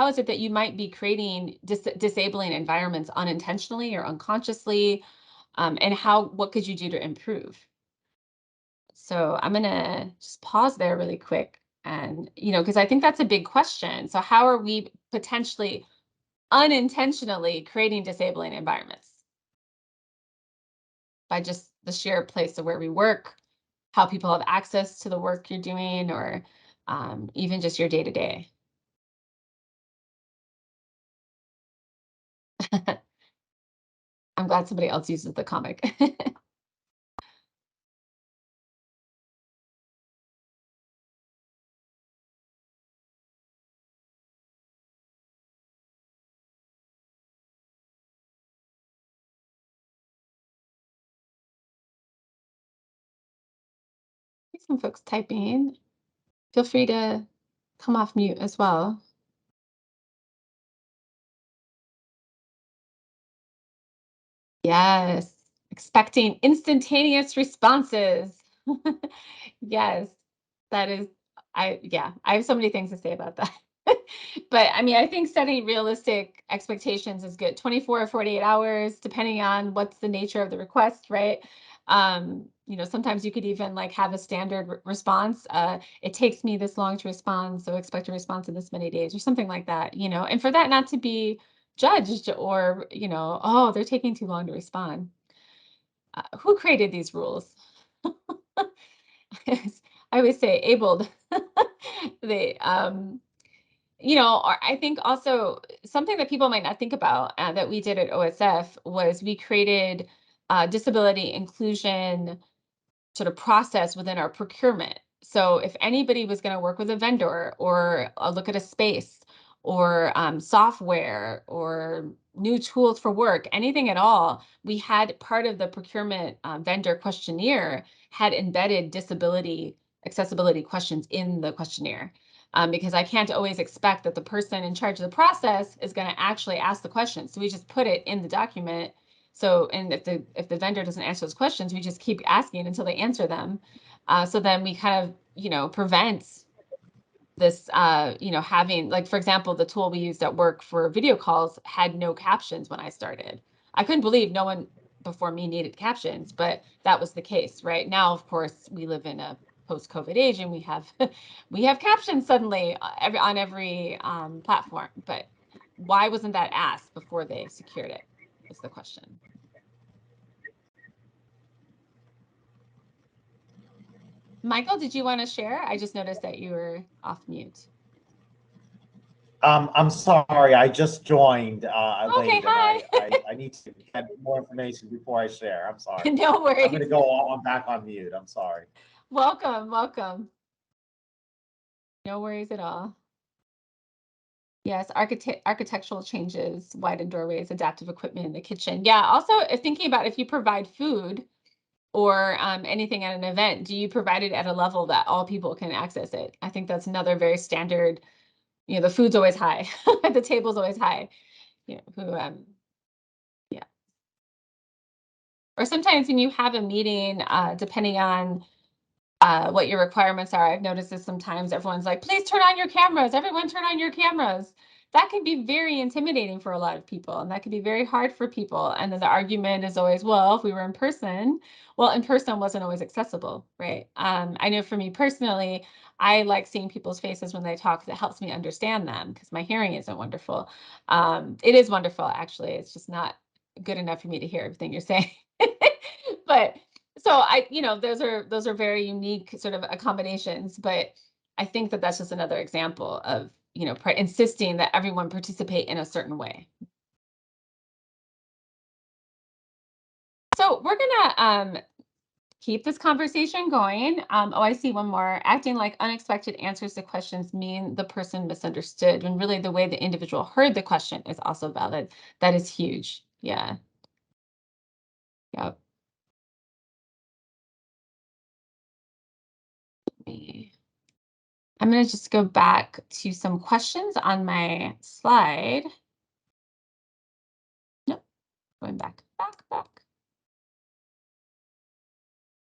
is it that you might be creating disabling environments unintentionally or unconsciously, and what could you do to improve? So I'm gonna just pause there really quick, and because I think that's a big question. So how are we potentially unintentionally creating disabling environments by just the sheer place of where we work, how people have access to the work you're doing, or even just your day to day? I'm glad somebody else uses the comic. Some folks typing. Feel free to come off mute as well. Yes, expecting instantaneous responses. Yes, that is, I have so many things to say about that. But I mean, I think setting realistic expectations is good. 24 or 48 hours, depending on what's the nature of the request, right? Sometimes you could even like have a standard response. It takes me this long to respond, so expect a response in this many days, or something like that, and for that not to be judged or, oh, they're taking too long to respond. Who created these rules? I always say abled. They, or I think also something that people might not think about that we did at OSF was we created disability inclusion sort of process within our procurement. So if anybody was going to work with a vendor or look at a space or software or new tools for work, anything at all, we had part of the procurement vendor questionnaire had embedded disability accessibility questions in the questionnaire. Because I can't always expect that the person in charge of the process is going to actually ask the questions. So we just put it in the document. So, and if the vendor doesn't answer those questions, we just keep asking until they answer them. So then we kind of, prevent this, having, like, for example, the tool we used at work for video calls had no captions when I started. I couldn't believe no one before me needed captions, but that was the case. Right now, of course, we live in a post-COVID age, and we have captions suddenly on every platform. But why wasn't that asked before they secured it? Is the question. Michael, did you want to share? I just noticed that you were off mute. I'm sorry, I just joined Okay, late, hi. and I need to get more information before I share. I'm sorry. No worries. I'm going to go. I'm back on mute. I'm sorry. Welcome. No worries at all. Yes, architectural changes, widened doorways, adaptive equipment in the kitchen. Yeah, also thinking about if you provide food or anything at an event, do you provide it at a level that all people can access it? I think that's another very standard, the food's always high, the table's always high, yeah. Or sometimes when you have a meeting, depending on what your requirements are. I've noticed this sometimes everyone's like, please turn on your cameras. Everyone turn on your cameras. That can be very intimidating for a lot of people, and that can be very hard for people. And then the argument is always, well, if we were in person, well, in person wasn't always accessible, right? I know for me personally, I like seeing people's faces when they talk. That helps me understand them because my hearing isn't wonderful. It is wonderful, actually. It's just not good enough for me to hear everything you're saying. But so those are very unique sort of accommodations, but I think that that's just another example of, insisting that everyone participate in a certain way. So we're gonna keep this conversation going. I see one more. Acting like unexpected answers to questions mean the person misunderstood, when really the way the individual heard the question is also valid. That is huge. Yeah. Yep. I'm going to just go back to some questions on my slide. Nope, going back.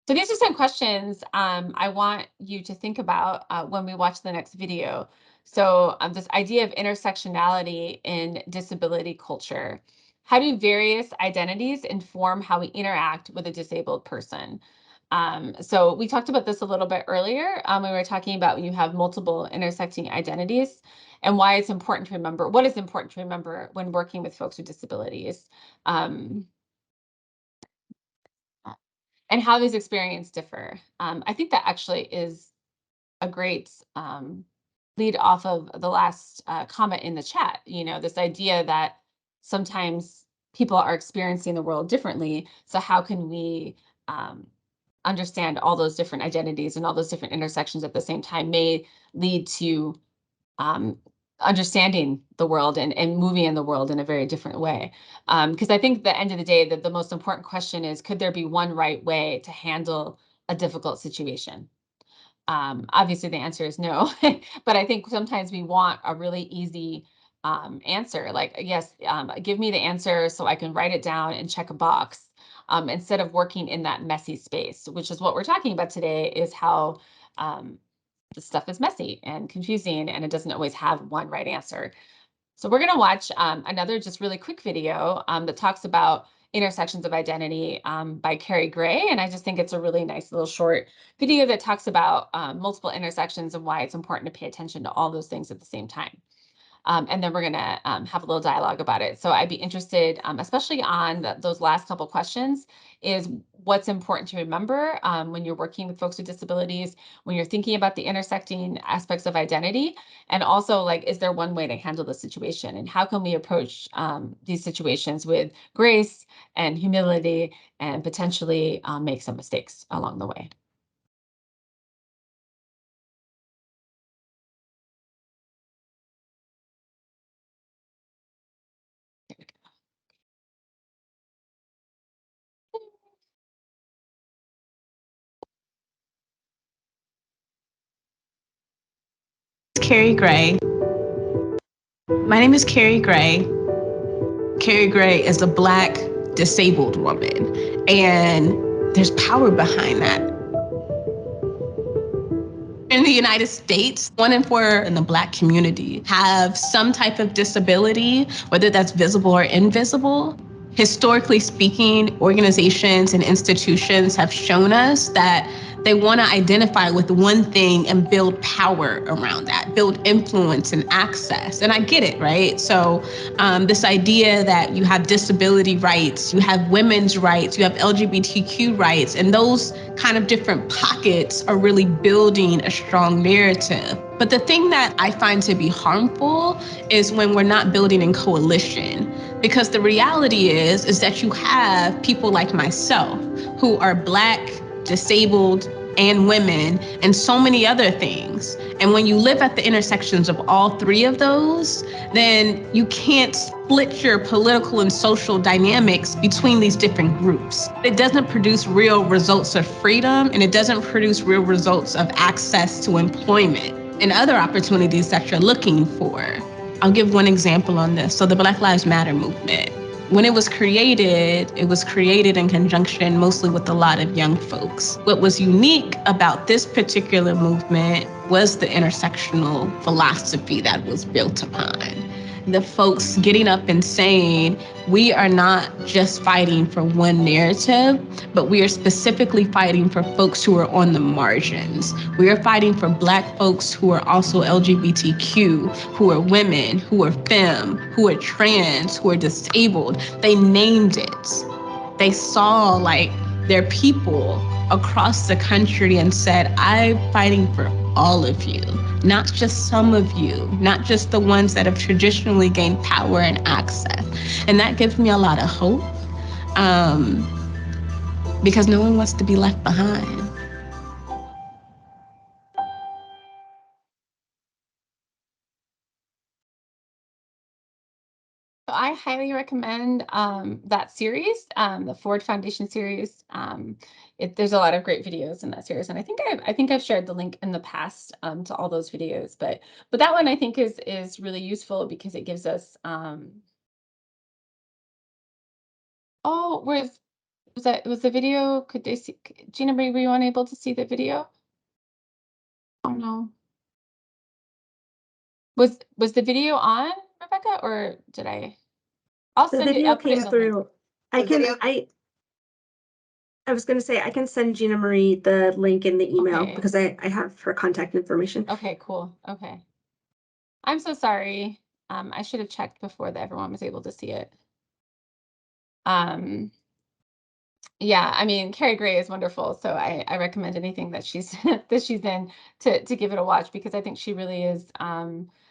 So these are some questions I want you to think about when we watch the next video. So this idea of intersectionality in disability culture. How do various identities inform how we interact with a disabled person? So we talked about this a little bit earlier. We were talking about when you have multiple intersecting identities and why it's important to remember, what is important to remember when working with folks with disabilities. And how these experiences differ. I think that actually is a great lead off of the last comment in the chat. This idea that sometimes people are experiencing the world differently. So how can we understand all those different identities and all those different intersections at the same time may lead to understanding the world and moving in the world in a very different way. Because I think at the end of the day, that the most important question is, could there be one right way to handle a difficult situation? Obviously, the answer is no, but I think sometimes we want a really easy answer. Like, yes, give me the answer so I can write it down and check a box, instead of working in that messy space, which is what we're talking about today, is how the stuff is messy and confusing, and it doesn't always have one right answer. So we're going to watch another just really quick video that talks about intersections of identity by Carrie Gray. And I just think it's a really nice little short video that talks about multiple intersections and why it's important to pay attention to all those things at the same time. And then we're going to have a little dialogue about it. So I'd be interested, especially on those last couple questions, is what's important to remember when you're working with folks with disabilities, when you're thinking about the intersecting aspects of identity, and also like, is there one way to handle the situation, and how can we approach these situations with grace and humility, and potentially make some mistakes along the way. Carrie Gray. My name is Carrie Gray. Carrie Gray is a Black disabled woman, and there's power behind that. In the United States, 1 in 4 in the Black community have some type of disability, whether that's visible or invisible. Historically speaking, organizations and institutions have shown us that they want to identify with one thing and build power around that, build influence and access. And I get it, right? So this idea that you have disability rights, you have women's rights, you have LGBTQ rights, and those kind of different pockets are really building a strong narrative. But the thing that I find to be harmful is when we're not building in coalition. Because the reality is that you have people like myself who are Black, disabled, and women, and so many other things. And when you live at the intersections of all 3 of those, then you can't split your political and social dynamics between these different groups. It doesn't produce real results of freedom, and it doesn't produce real results of access to employment and other opportunities that you're looking for. I'll give one example on this. So the Black Lives Matter movement, when it was created in conjunction mostly with a lot of young folks. What was unique about this particular movement was the intersectional philosophy that was built upon. The folks getting up and saying, we are not just fighting for one narrative, but we are specifically fighting for folks who are on the margins. We are fighting for Black folks who are also LGBTQ, who are women, who are femme, who are trans, who are disabled. They named it. They saw like their people across the country and said, I'm fighting for all of you, not just some of you, not just the ones that have traditionally gained power and access. And that gives me a lot of hope because no one wants to be left behind. I highly recommend that series, the Ford Foundation series. There's a lot of great videos in that series, and I think I've shared the link in the past to all those videos. But that one I think is really useful because it gives us. Oh, was the video? Could they see? Gina Marie, were you unable to see the video? Oh no. Was the video on, Rebecca, or did I? I'll The send it. video I'll put it came in the link. through. The I was gonna say I can send Gina Marie the link in the email Okay. because I have her contact information. Okay, cool. Okay. I'm so sorry. I should have checked before that everyone was able to see it. Yeah, I mean, Carrie Gray is wonderful, so I recommend anything that she's that she's in to give it a watch, because I think she really is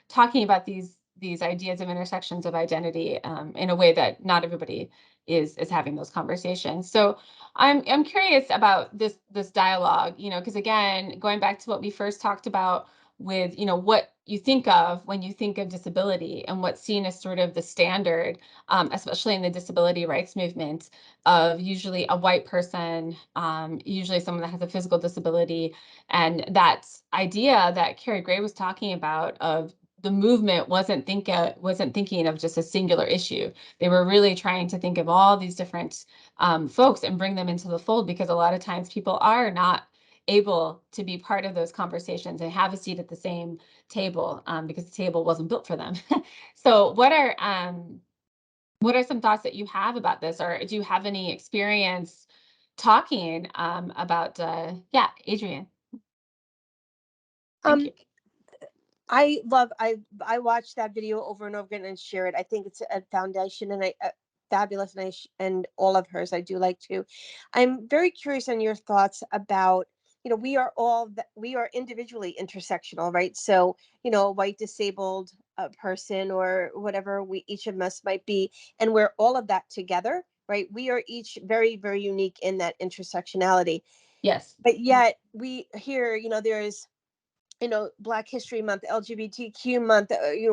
talking about these ideas of intersections of identity in a way that not everybody is having those conversations. So I'm curious about this dialogue, because again, going back to what we first talked about with what you think of when you think of disability and what's seen as sort of the standard, especially in the disability rights movement, of usually a white person, usually someone that has a physical disability. And that idea that Carrie Gray was talking about of the movement wasn't thinking of just a singular issue. They were really trying to think of all these different folks and bring them into the fold, because a lot of times people are not able to be part of those conversations and have a seat at the same table because the table wasn't built for them. So what are some thoughts that you have about this, or do you have any experience talking about? Yeah, Adrienne. Thank you. I watched that video over and over again and share it. I think it's a foundation, and fabulous, and all of hers I do like too. I'm very curious on your thoughts about, we are individually intersectional, right? So, a white disabled person or whatever we each of us might be, and we're all of that together, right? We are each very, very unique in that intersectionality. Yes. But yet we here, there's, Black History Month, LGBTQ month,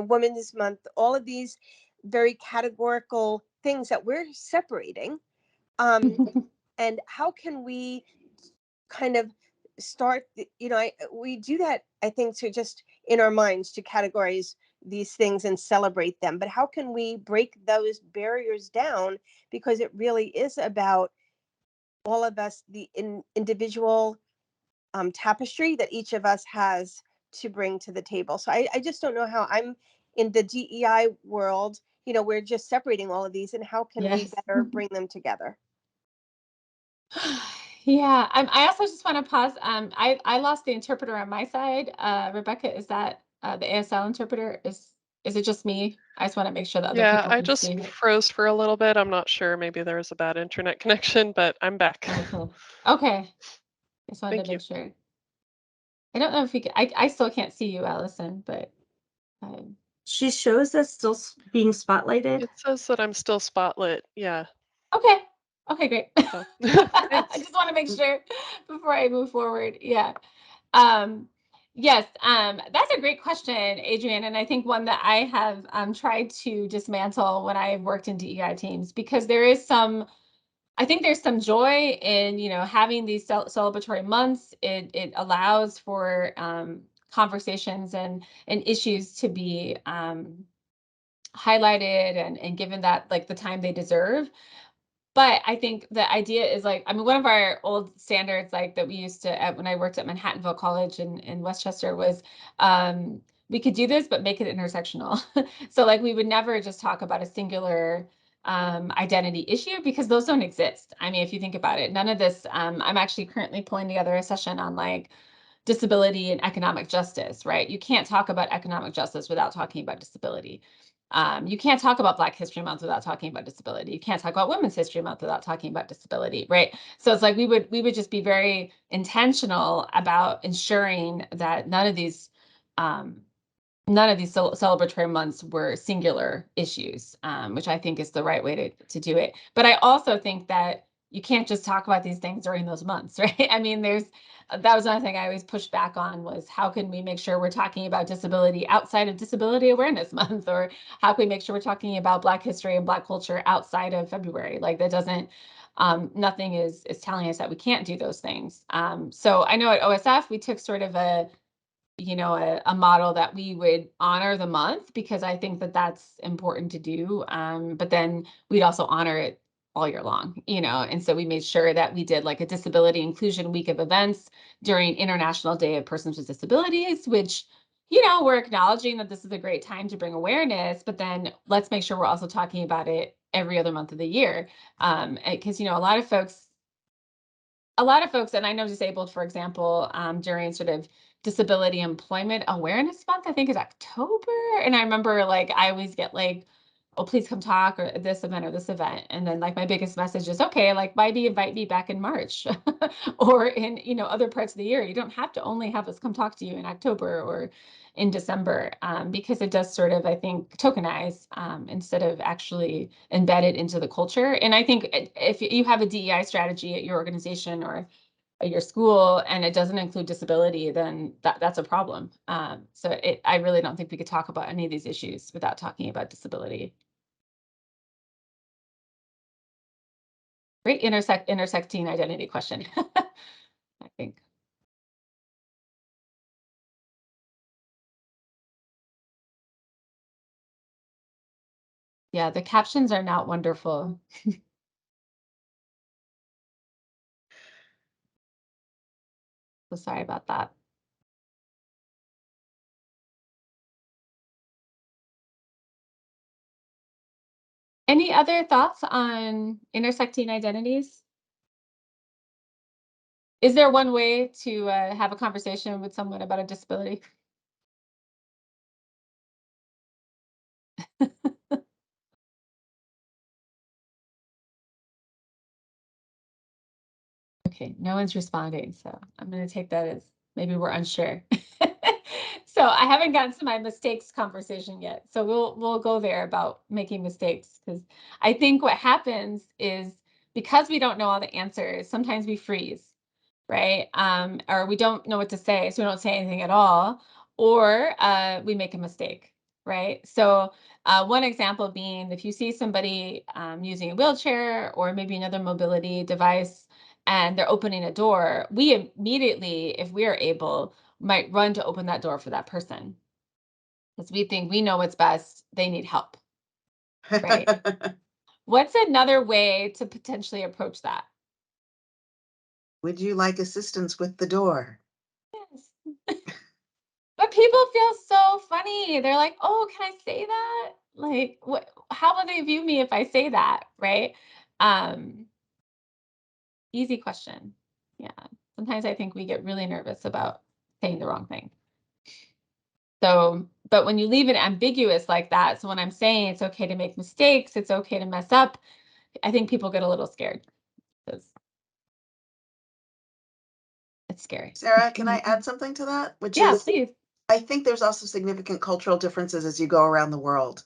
Women's Month, all of these very categorical things that we're separating. And how can we kind of start, we do that, I think, to just in our minds to categorize these things and celebrate them. But how can we break those barriers down? Because it really is about all of us, the individual tapestry that each of us has to bring to the table. So I just don't know how I'm in the DEI world, we're just separating all of these, and how can we Yes. better bring them together? Yeah, I also just want to pause. I lost the interpreter on my side. Rebecca, is that the ASL interpreter? Is it just me? I just want to make sure that other Yeah, people I can see just it. froze for a little bit. I'm not sure. Maybe there was a bad internet connection, but I'm back. Oh, cool. Okay, just wanted Thank to you. make sure. I don't know if you can. I still can't see you, Allison, but um, She shows us still being spotlighted. It says that I'm still spotlit. Yeah. okay. Okay, great. So I thanks. just want to make sure before I move forward. Yeah. Um, yes, that's a great question, Adrienne, and I think one that I have tried to dismantle when I've worked in DEI teams, because I think there's some joy in, having these celebratory months. It allows for conversations and issues to be highlighted and given that like the time they deserve. But I think the idea is like, I mean, one of our old standards, like that we used to, when I worked at Manhattanville College in Westchester, was we could do this, but make it intersectional. So like we would never just talk about a singular identity issue, because those don't exist. I mean, if you think about it, none of this, I'm actually currently pulling together a session on like disability and economic justice, right? You can't talk about economic justice without talking about disability. You can't talk about Black History Month without talking about disability. You can't talk about Women's History Month without talking about disability, right? So it's like we would just be very intentional about ensuring that none of these celebratory months were singular issues, which I think is the right way to do it. But I also think that you can't just talk about these things during those months, right? I mean, that was another thing I always pushed back on, was how can we make sure we're talking about disability outside of Disability Awareness Month, or how can we make sure we're talking about Black history and Black culture outside of February? Like that doesn't, nothing is telling us that we can't do those things. So I know at OSF, we took sort of a model that we would honor the month, because I think that that's important to do. But then we'd also honor it all year long, and so we made sure that we did like a disability inclusion week of events during International Day of Persons with Disabilities, which, we're acknowledging that this is a great time to bring awareness, but then let's make sure we're also talking about it every other month of the year. Because, a lot of folks, and I know disabled, for example, during sort of Disability Employment Awareness Month, I think is October. And I remember like, I always get like, oh, please come talk, or this event or this event. And then like my biggest message is, okay, like maybe invite me back in March or in, other parts of the year. You don't have to only have us come talk to you in October or in December, because it does sort of, I think, tokenize instead of actually embed it into the culture. And I think if you have a DEI strategy at your organization or at your school and it doesn't include disability, then that's a problem. I really don't think we could talk about any of these issues without talking about disability. Great intersecting identity question, I think. Yeah, the captions are not wonderful. So sorry about that. Any other thoughts on intersecting identities? Is there one way to have a conversation with someone about a disability? Okay, no one's responding, so I'm going to take that as maybe we're unsure. So I haven't gotten to my mistakes conversation yet. So we'll go there about making mistakes, because I think what happens is because we don't know all the answers, sometimes we freeze, right? Or we don't know what to say, so we don't say anything at all, or we make a mistake, right? So one example being, if you see somebody using a wheelchair or maybe another mobility device and they're opening a door, we immediately, if we are able, might run to open that door for that person because we think we know what's best, they need help, right? What's another way to potentially approach that? Would you like assistance with the door? Yes. But people feel so funny. They're like, "Oh, can I say that?" Like, what? How will they view me if I say that, right? Um, Easy question. Yeah. Sometimes I think we get really nervous about saying the wrong thing. So, but when you leave it ambiguous like that, so when I'm saying it's okay to make mistakes, it's okay to mess up, I think people get a little scared because it's scary. Sarah, can I add something to that? Which Yeah, is, please. I think there's also significant cultural differences as you go around the world.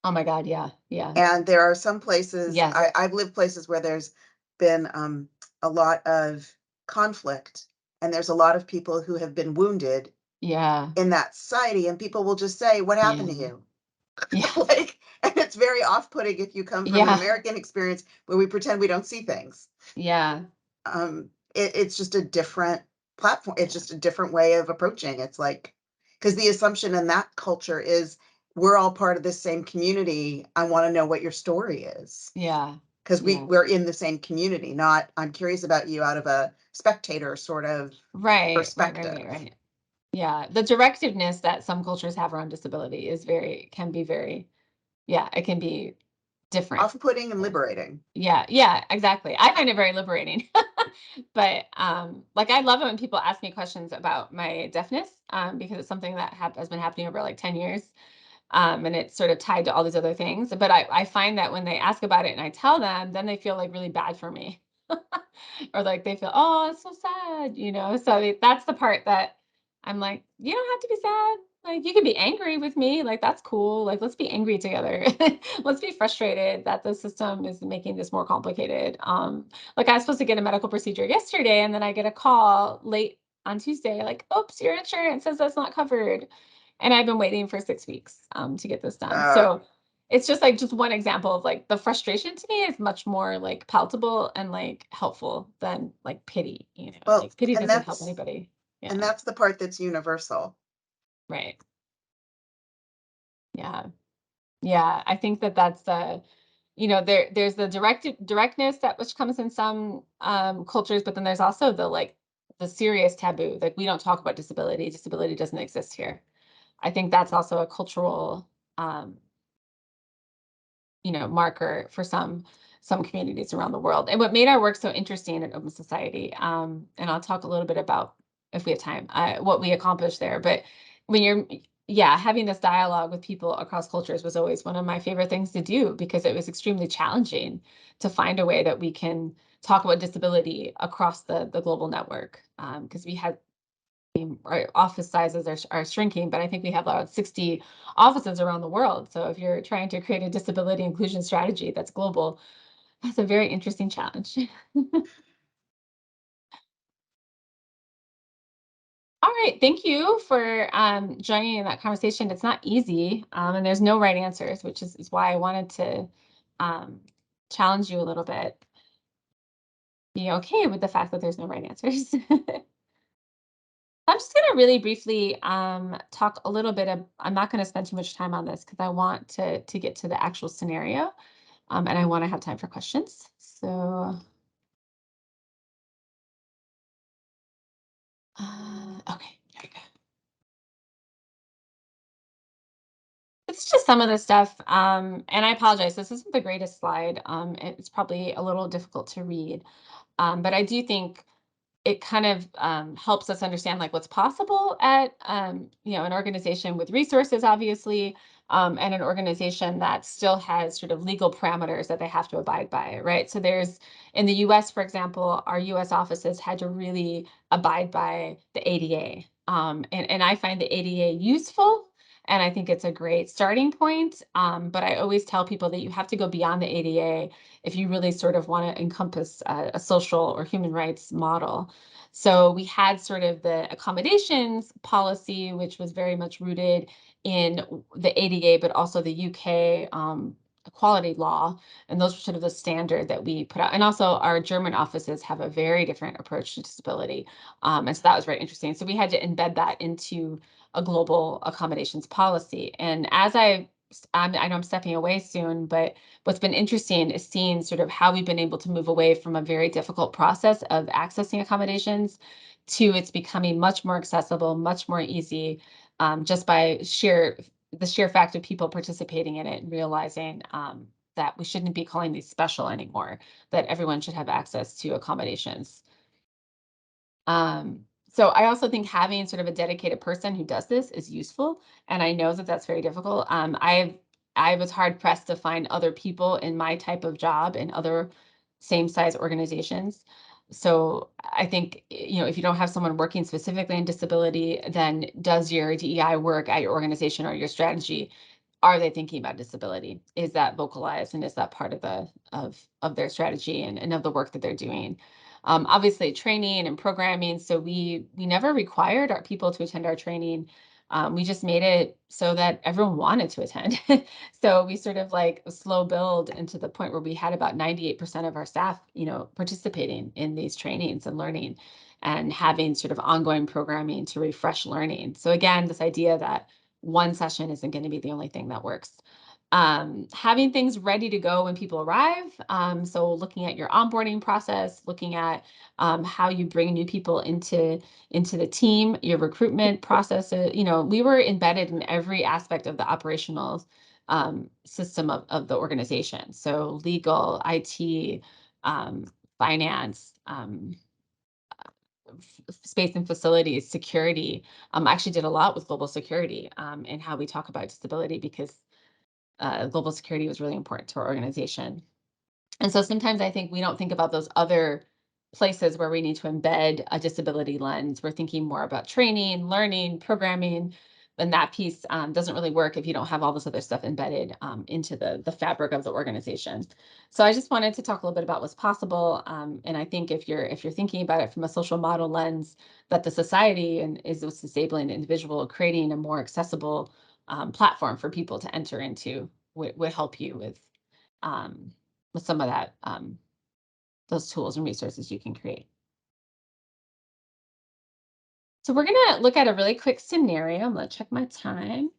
Oh my God, yeah, yeah. And there are some places, Yes. I've lived places where there's been a lot of conflict, and there's a lot of people who have been wounded Yeah. in that society, and people will just say, "What happened to Yeah. you?" Yeah. Like, and it's very off-putting if you come from an Yeah. American experience where we pretend we don't see things. Yeah. It's just a different platform. It's just a different way of approaching. It's like, because the assumption in that culture is we're all part of this same community. I want to know what your story is. Yeah. Because Yeah. we're in the same community, not I'm curious about you out of a spectator sort of Right. perspective. Right. Yeah. The directiveness that some cultures have around disability is can be very, yeah, it can be different. Off-putting and liberating. Yeah, yeah, exactly. I find it very liberating. But like I love it when people ask me questions about my deafness, because it's something that has been happening over like 10 years. And it's sort of tied to all these other things. But I find that when they ask about it and I tell them, then they feel like really bad for me. Or like they feel, oh, it's so sad, you know? So that's the part that I'm like, you don't have to be sad. Like you can be angry with me. Like that's cool. Like let's be angry together. Let's be frustrated that the system is making this more complicated. Like I was supposed to get a medical procedure yesterday, and then I get a call late on Tuesday, like, oops, your insurance says that's not covered. And I've been waiting for 6 weeks to get this done. So it's just like just one example of like the frustration to me is much more like palatable and like helpful than like pity, you know, well, like pity and doesn't help that's anybody. Yeah. and that's the part that's universal. Right. Yeah. Yeah. I think that that's you know, there's the directness that which comes in some cultures, but then there's also the like the serious taboo. Like we don't talk about disability. Disability doesn't exist here. I think that's also a cultural um you know, marker for some communities around the world. And what made our work so interesting at Open Society, and I'll talk a little bit about if we have time, what we accomplished there. But when you're, yeah, having this dialogue with people across cultures was always one of my favorite things to do because it was extremely challenging to find a way that we can talk about disability across the global network. Because we had our office sizes are shrinking, but I think we have about 60 offices around the world. So if you're trying to create a disability inclusion strategy that's global, that's a very interesting challenge. All right, thank you for joining in that conversation. It's not easy, and there's no right answers, which is why I wanted to challenge you a little bit. Be okay with the fact that there's no right answers. I'm just going to really briefly talk a little bit of, I'm not going to spend too much time on this because I want to get to the actual scenario, and I want to have time for questions. So, okay, here we go. It's just some of the stuff, and I apologize, this isn't the greatest slide. It's probably a little difficult to read, but I do think it kind of helps us understand like what's possible at an organization with resources, obviously, and an organization that still has sort of legal parameters that they have to abide by, right? So there's in the U.S., for example, our U.S. offices had to really abide by the ADA, and I find the ADA useful. And I think it's a great starting point. But I always tell people that you have to go beyond the ADA if you really sort of want to encompass a social or human rights model. So we had sort of the accommodations policy, which was very much rooted in the ADA, but also the UK equality law. And those were sort of the standard that we put out. And also our German offices have a very different approach to disability. And so that was very interesting. So we had to embed that into a global accommodations policy. And as I know I'm stepping away soon, but what's been interesting is seeing sort of how we've been able to move away from a very difficult process of accessing accommodations to it's becoming much more accessible, much more easy, just by the sheer fact of people participating in it and realizing that we shouldn't be calling these special anymore, that everyone should have access to accommodations. So I also think having sort of a dedicated person who does this is useful. And I know that that's very difficult. I was hard pressed to find other people in my type of job in other same size organizations. So I think, if you don't have someone working specifically in disability, then does your DEI work at your organization or your strategy? Are they thinking about disability? Is that vocalized and is that part of their strategy and of the work that they're doing? Obviously training and programming. So we never required our people to attend our training. We just made it so that everyone wanted to attend. So we sort of like slow build into the point where we had about 98% of our staff, participating in these trainings and learning and having sort of ongoing programming to refresh learning. So again, this idea that one session isn't going to be the only thing that works. Having things ready to go when people arrive. So looking at your onboarding process, looking at how you bring new people into the team, your recruitment process. We were embedded in every aspect of the operational system of the organization. So legal, IT, finance, space and facilities, security. I actually did a lot with global security and how we talk about disability because global security was really important to our organization. And so sometimes I think we don't think about those other places where we need to embed a disability lens. We're thinking more about training, learning, programming, and that piece doesn't really work if you don't have all this other stuff embedded into the fabric of the organization. So I just wanted to talk a little bit about what's possible. And I think if you're thinking about it from a social model lens, that the society is what's disabling the individual, creating a more accessible platform for people to enter into would help you with some of that, those tools and resources you can create. So we're going to look at a really quick scenario. I'm going to check my time.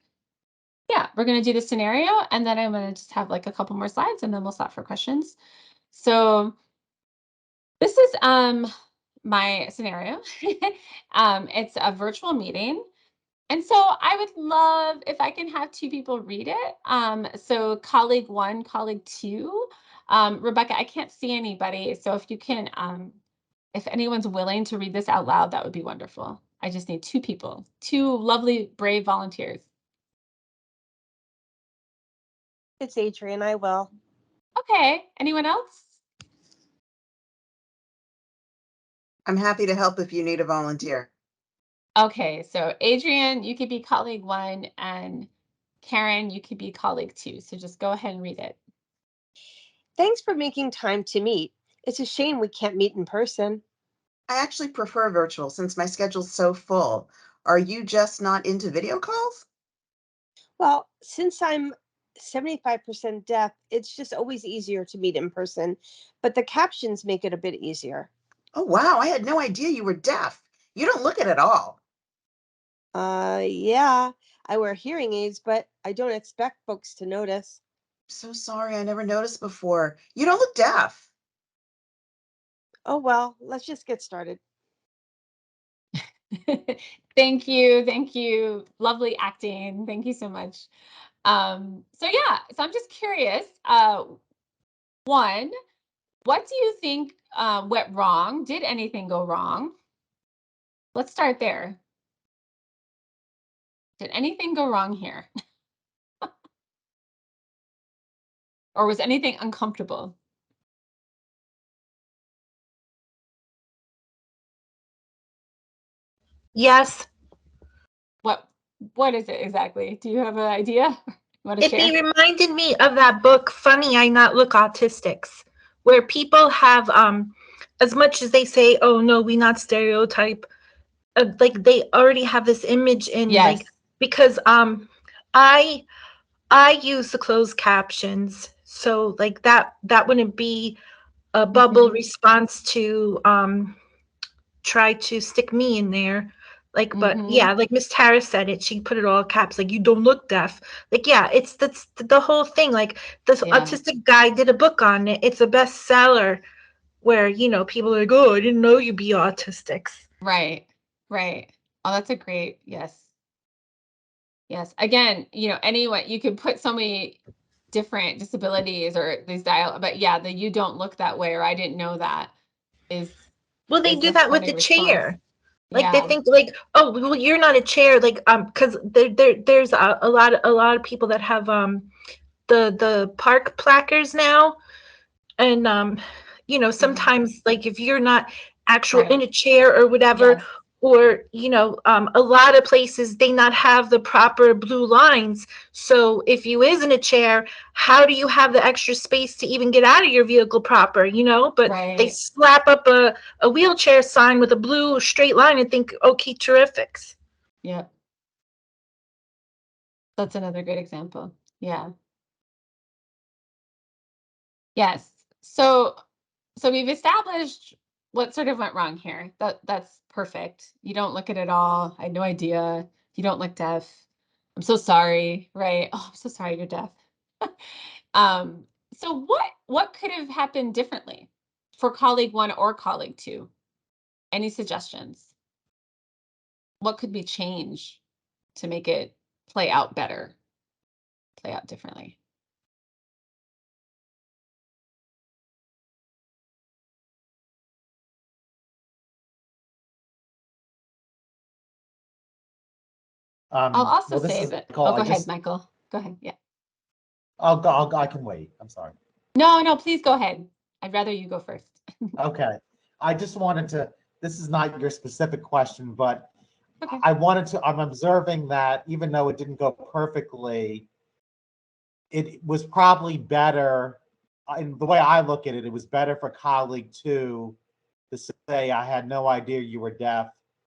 Yeah, we're going to do the scenario, and then I'm going to just have like a couple more slides, and then we'll stop for questions. So this is my scenario. It's a virtual meeting. And so I would love if I can have two people read it. So colleague one, colleague two. Rebecca, I can't see anybody. So if you can, if anyone's willing to read this out loud, that would be wonderful. I just need two people, two lovely, brave volunteers. It's Adrian. I will. Okay. Anyone else? I'm happy to help if you need a volunteer. Okay. So Adrian, you could be colleague one, and Karen, you could be colleague two. So just go ahead and read it. Thanks for making time to meet. It's a shame we can't meet in person. I actually prefer virtual since my schedule's so full. Are you just not into video calls? Well, since I'm 75% deaf, it's just always easier to meet in person, but the captions make it a bit easier. Oh, wow. I had no idea you were deaf. You don't look it at all. Yeah, I wear hearing aids, but I don't expect folks to notice. So sorry. I never noticed before. You don't look deaf. Oh, well, let's just get started. Thank you. Thank you. Lovely acting. Thank you so much. So I'm just curious. One, What do you think went wrong? Did anything go wrong? Let's start there. Did anything go wrong here? Or was anything uncomfortable? Yes. What is it exactly? Do you have an idea? You want to share? It reminded me of that book, Funny I Not Look Autistics, where people have, as much as they say, oh no, we not stereotype, like they already have this image in, Yes. like, because I use the closed captions, so like that wouldn't be a bubble Mhm. response to try to stick me in there. Like, but Mhm. yeah, like Miss Tara said it, she put it all caps, like, you don't look deaf. Like, yeah, that's the whole thing. Like, this Yeah. autistic guy did a book on it. It's a bestseller where, you know, people are like, oh, I didn't know you'd be autistics. Right. Right. Oh, that's a great, yes. Yes. Again, you know, anyone, you could put so many different disabilities or these but yeah, the you don't look that way or I didn't know that is Well, they is do a that with funny the response. chair. Like they Yeah. think like, oh, well, you're not a chair, like, because there's a lot of people that have the park placards now, and you know, sometimes like if you're not actual in Right. a chair or whatever, Yes. or you know, a lot of places they not have the proper blue lines. So if you is in a chair, how do you have the extra space to even get out of your vehicle proper, you know? But they Right. slap up a wheelchair sign with a blue straight line and think, okay, terrifics. Yeah. That's another great example. Yeah. Yes. So we've established what sort of went wrong here. That's perfect. You don't look at it all. I had no idea. You don't look deaf. I'm so sorry. Right. Oh, I'm so sorry you're deaf. um, so what could have happened differently for colleague one or colleague two? Any suggestions? What could be changed to make it play out better, play out differently? I'll also Well, this say is that. Nicole. Oh, go I ahead, just, Michael. Go ahead. Yeah. I can wait. I'm sorry. No, please go ahead. I'd rather you go first. Okay. I just wanted to, this is not your specific question, but Okay. I'm observing that even though it didn't go perfectly, it was probably better. In the way I look at it, it was better for colleague two to say, I had no idea you were deaf,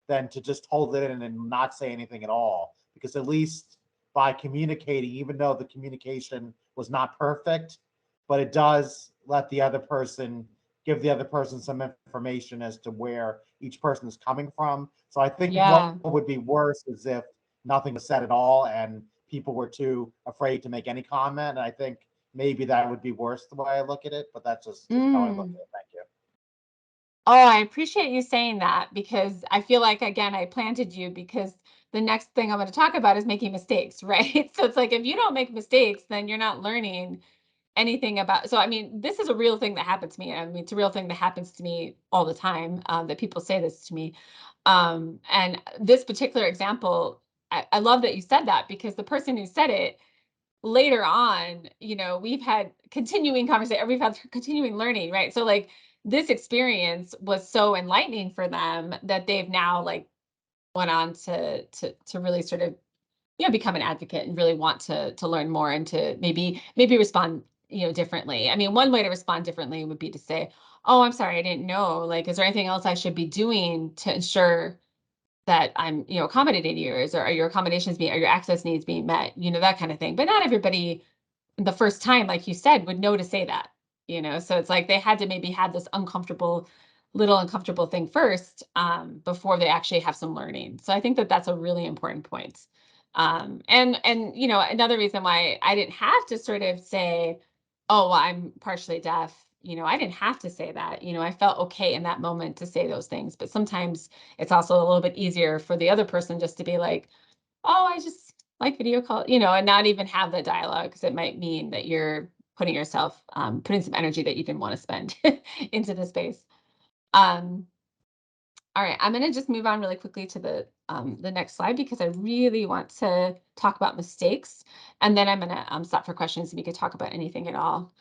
than to just hold it in and not say anything at all. Because at least by communicating, even though the communication was not perfect, but it does let the other person give the other person some information as to where each person is coming from. So I think what Yeah. would be worse is if nothing was said at all and people were too afraid to make any comment. And I think maybe that would be worse the way I look at it, but that's just how I look Mm. at it. Thank you. Oh, I appreciate you saying that because I feel like, again, I planted you because the next thing I'm going to talk about is making mistakes, right? So it's like if you don't make mistakes, then you're not learning anything about. So, I mean, this is a real thing that happened to me. I mean, it's a real thing that happens to me all the time that people say this to me. And this particular example, I love that you said that because the person who said it later on, you know, we've had continuing conversation, we've had continuing learning, right? So like this experience was so enlightening for them that they've now like went on to really sort of, you know, become an advocate and really want to learn more and to maybe respond, you know, differently. I mean, one way to respond differently would be to say, oh, I'm sorry, I didn't know. Like, is there anything else I should be doing to ensure that I'm, you know, accommodating you, or are your accommodations being, are your access needs being met, you know, that kind of thing. But not everybody the first time, like you said, would know to say that, you know? So it's like they had to maybe have this little uncomfortable thing first before they actually have some learning. So I think that that's a really important point. And you know, another reason why I didn't have to sort of say, oh, well, I'm partially deaf. You know, I didn't have to say that. You know, I felt okay in that moment to say those things. But sometimes it's also a little bit easier for the other person just to be like, oh, I just like video call, you know, and not even have the dialogue because it might mean that you're putting yourself, putting some energy that you didn't want to spend into the space. All right, I'm going to just move on really quickly to the next slide because I really want to talk about mistakes, and then I'm going to stop for questions and we could talk about anything at all.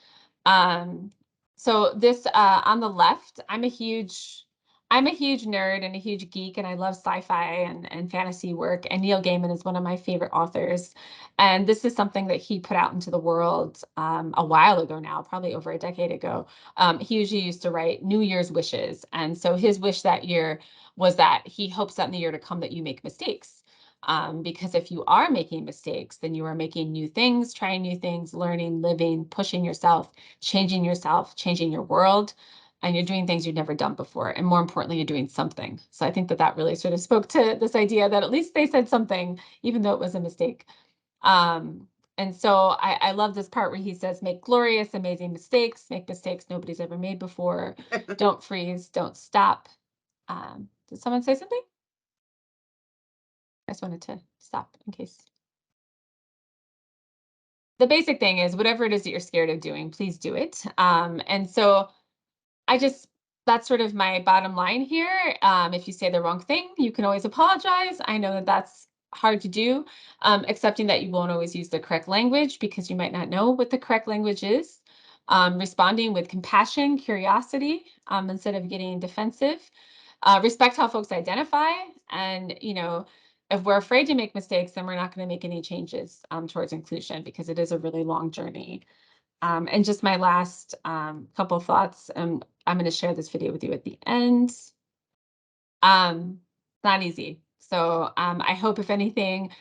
So this on the left, I'm a huge nerd and a huge geek, and I love sci-fi and fantasy work. And Neil Gaiman is one of my favorite authors. And this is something that he put out into the world a while ago now, probably over a decade ago. He usually used to write New Year's wishes. And so his wish that year was that he hopes that in the year to come that you make mistakes. Because if you are making mistakes, then you are making new things, trying new things, learning, living, pushing yourself, changing your world, and you're doing things you've never done before. And more importantly, you're doing something. So I think that that really sort of spoke to this idea that at least they said something, even though it was a mistake. And so I love this part where he says, make glorious, amazing mistakes, make mistakes nobody's ever made before. Don't freeze, don't stop. Did someone say something? I just wanted to stop in case. The basic thing is whatever it is that you're scared of doing, please do it. And so that's sort of my bottom line here. If you say the wrong thing, you can always apologize. I know that that's hard to do, accepting that you won't always use the correct language because you might not know what the correct language is. Responding with compassion, curiosity, instead of getting defensive. Respect how folks identify. And, if we're afraid to make mistakes, then we're not going to make any changes towards inclusion because it is a really long journey. And just my last couple of thoughts, and I'm going to share this video with you at the end. Not easy. So I hope, if anything,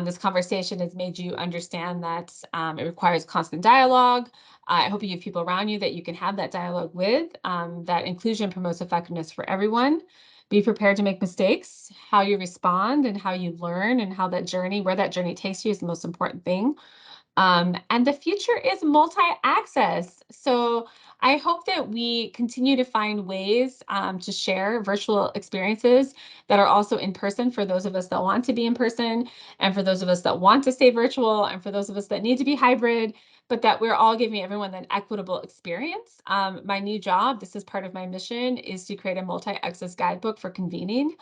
this conversation has made you understand that it requires constant dialogue. I hope you have people around you that you can have that dialogue with, that inclusion promotes effectiveness for everyone. Be prepared to make mistakes. How you respond and how you learn and how that journey, where that journey takes you is the most important thing. And the future is multi-access. So I hope that we continue to find ways to share virtual experiences that are also in person for those of us that want to be in person, and for those of us that want to stay virtual, and for those of us that need to be hybrid, but that we're all giving everyone an equitable experience. My new job, this is part of my mission, is to create a multi-access guidebook for convening.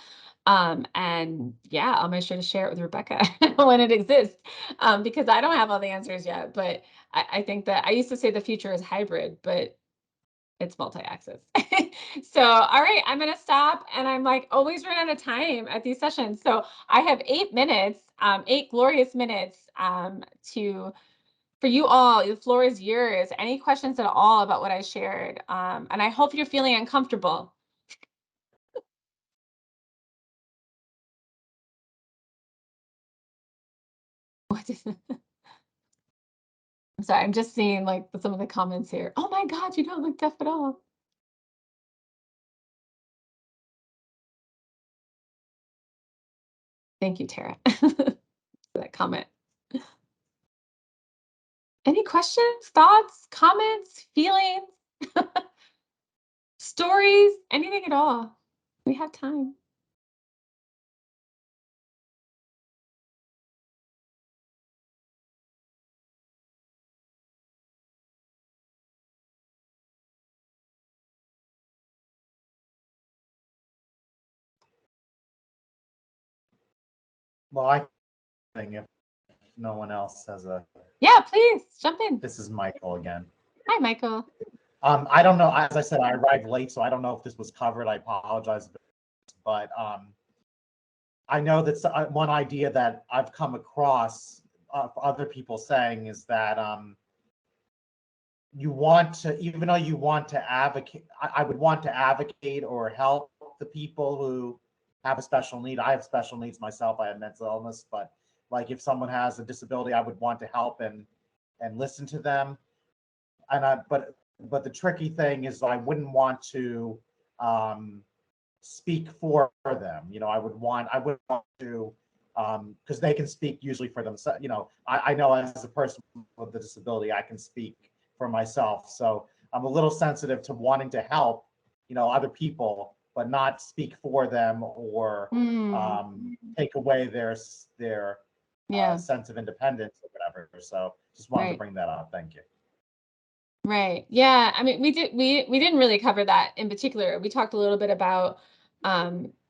And yeah, I'll make sure to share it with Rebecca when it exists, because I don't have all the answers yet, but I think that I used to say the future is hybrid, but it's multi-access. So, all right, I'm going to stop, and I'm like always run out of time at these sessions. So I have 8 minutes, 8 glorious minutes for you all. The floor is yours. Any questions at all about what I shared? And I hope you're feeling uncomfortable. What is it? I'm sorry, I'm just seeing like some of the comments here. Oh my God, you don't look deaf at all. Thank you, Tara, for that comment. Any questions, thoughts, comments, feelings, stories, anything at all? We have time. Well, I think if no one else has a. Yeah, please jump in. This is Michael again. Hi, Michael. I don't know. As I said, I arrived late, so I don't know if this was covered. I apologize, but I know that one idea that I've come across other people saying is that you want to, even though you want to advocate, I would want to advocate or help the people who have a special need. I have special needs myself. I have mental illness, but like if someone has a disability, I would want to help and listen to them. And but the tricky thing is I wouldn't want to speak for them. I wouldn't want to, because they can speak usually for themselves. I know as a person with a disability, I can speak for myself. So I'm a little sensitive to wanting to help, other people, but not speak for them or take away their Yeah. sense of independence or whatever. So just wanted to bring that up. Thank you. Right. Yeah. I mean, we didn't really cover that in particular. We talked a little bit about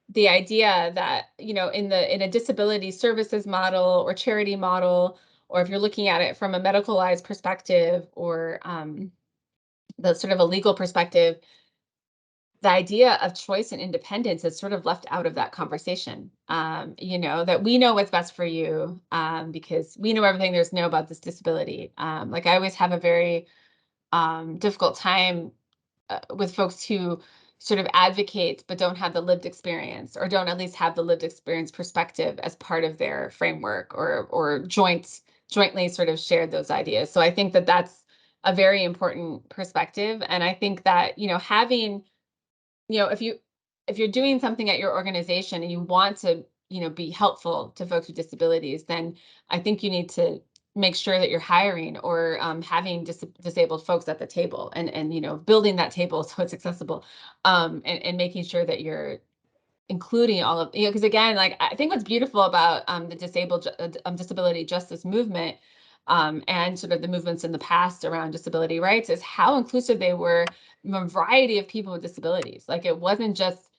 the idea that, in a disability services model or charity model, or if you're looking at it from a medicalized perspective or the sort of a legal perspective, the idea of choice and independence is sort of left out of that conversation. That we know what's best for you, because we know everything there's to know about this disability. Like I always have a very difficult time with folks who sort of advocate but don't have the lived experience, or don't at least have the lived experience perspective as part of their framework, or jointly sort of shared those ideas. So I think that that's a very important perspective. And I think that, having, if you're doing something at your organization and you want to, be helpful to folks with disabilities, then I think you need to make sure that you're hiring or having disabled folks at the table, and building that table so it's accessible, and making sure that you're including all of, because again, like I think what's beautiful about the disability justice movement, and sort of the movements in the past around disability rights, is how inclusive they were from a variety of people with disabilities. Like it wasn't just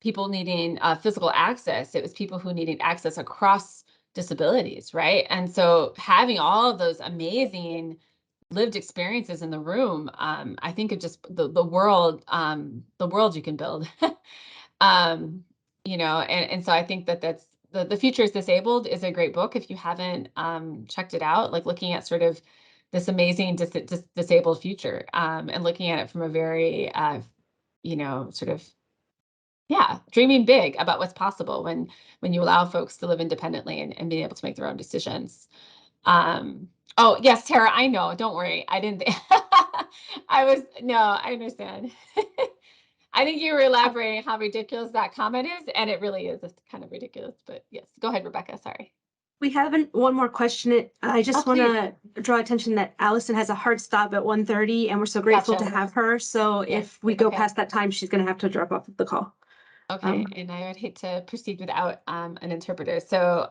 people needing physical access, it was people who needed access across disabilities, right? And so having all of those amazing lived experiences in the room, I think of just the world you can build. And so I think that that's the Future is Disabled is a great book if you haven't checked it out, like looking at sort of this amazing disabled future, and looking at it from a very sort of, yeah, dreaming big about what's possible when you allow folks to live independently, and be able to make their own decisions. Oh yes, Tara, I know, don't worry, I didn't I understand. I think you were elaborating how ridiculous that comment is, and it really is. It's kind of ridiculous, but yes, go ahead, Rebecca. Sorry. We have one more question. I just Oh, want to draw attention that Allison has a hard stop at 1:30, and we're so grateful to Gotcha. have her. So Yes, if we go okay. past that time, she's going to have to drop off the call. Okay, and I would hate to proceed without an interpreter. So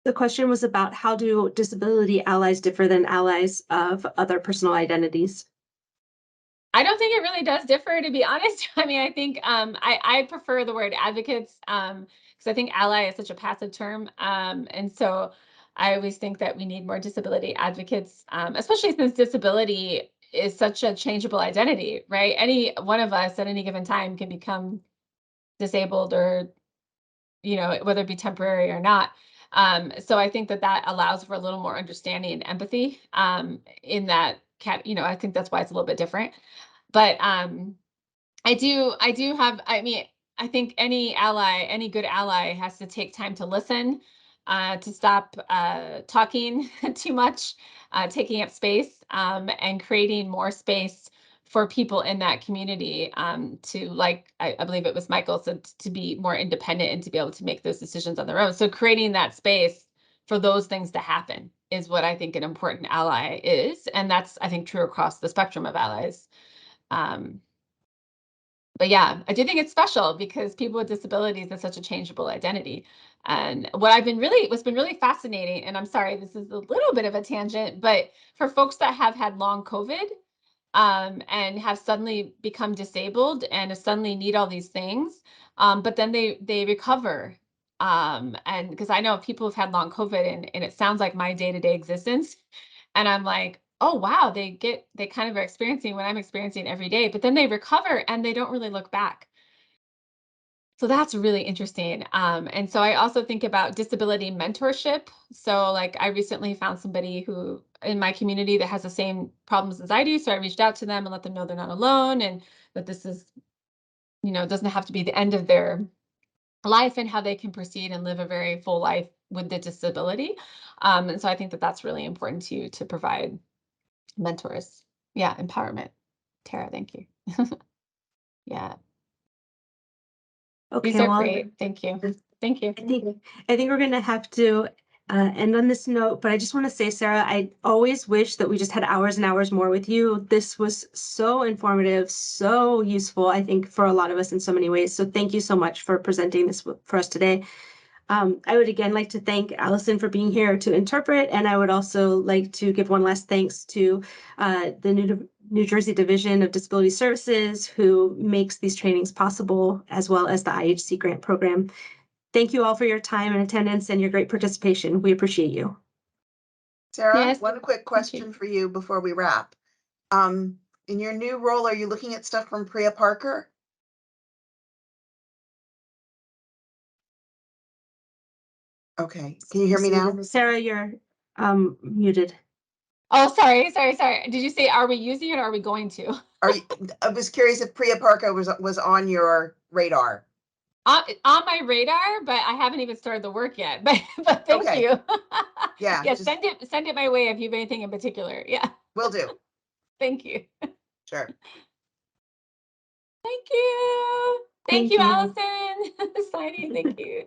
the question was about how do disability allies differ than allies of other personal identities? I don't think it really does differ, to be honest. I mean, I think I prefer the word advocates, because I think ally is such a passive term. And so I always think that we need more disability advocates, especially since disability is such a changeable identity, right? Any one of us at any given time can become disabled, or, whether it be temporary or not. So I think that that allows for a little more understanding and empathy, in that I think that's why it's a little bit different. But I mean, I think any good ally has to take time to listen, to stop talking too much, taking up space, and creating more space for people in that community, to, like, I believe it was Michael said, to be more independent and to be able to make those decisions on their own. So creating that space for those things to happen is what I think an important ally is. And that's, I think, true across the spectrum of allies. But yeah, I do think it's special because people with disabilities is such a changeable identity. And what's been really fascinating, and I'm sorry, this is a little bit of a tangent, but for folks that have had long COVID, and have suddenly become disabled and suddenly need all these things, but then they recover. And because I know people have had long COVID, and it sounds like my day-to-day existence. And I'm like, oh wow, they kind of are experiencing what I'm experiencing every day, but then they recover and they don't really look back. So that's really interesting. And so I also think about disability mentorship. So like I recently found somebody who in my community that has the same problems as I do. So I reached out to them and let them know they're not alone, and that this is, doesn't have to be the end of their life, and how they can proceed and live a very full life with the disability. And so I think that that's really important to provide mentors. Yeah, empowerment. Tara, thank you. Yeah, these Okay, are well, great. Thank you. Thank you. I think we're going to have to end on this note, but I just want to say, Sarah, I always wish that we just had hours and hours more with you. This was so informative, so useful, I think, for a lot of us in so many ways. So thank you so much for presenting this for us today. I would again like to thank Allison for being here to interpret, and I would also like to give one last thanks to the New Jersey Division of Disability Services, who makes these trainings possible, as well as the IHC grant program. Thank you all for your time and attendance and your great participation. We appreciate you. Sarah, Yes, one quick question for you before we wrap. In your new role, are you looking at stuff from Priya Parker? Okay, can you hear me now? Sarah, you're muted. Oh, sorry. Did you say, are we using it or are we going to? I was curious if Priya Parker was on your radar. On my radar, but I haven't even started the work yet. But thank Okay. you. Yeah. Yeah, send it my way if you have anything in particular. Yeah. Will do. Thank you. Sure. Thank you. Thank you, Allison. Sliding, thank you.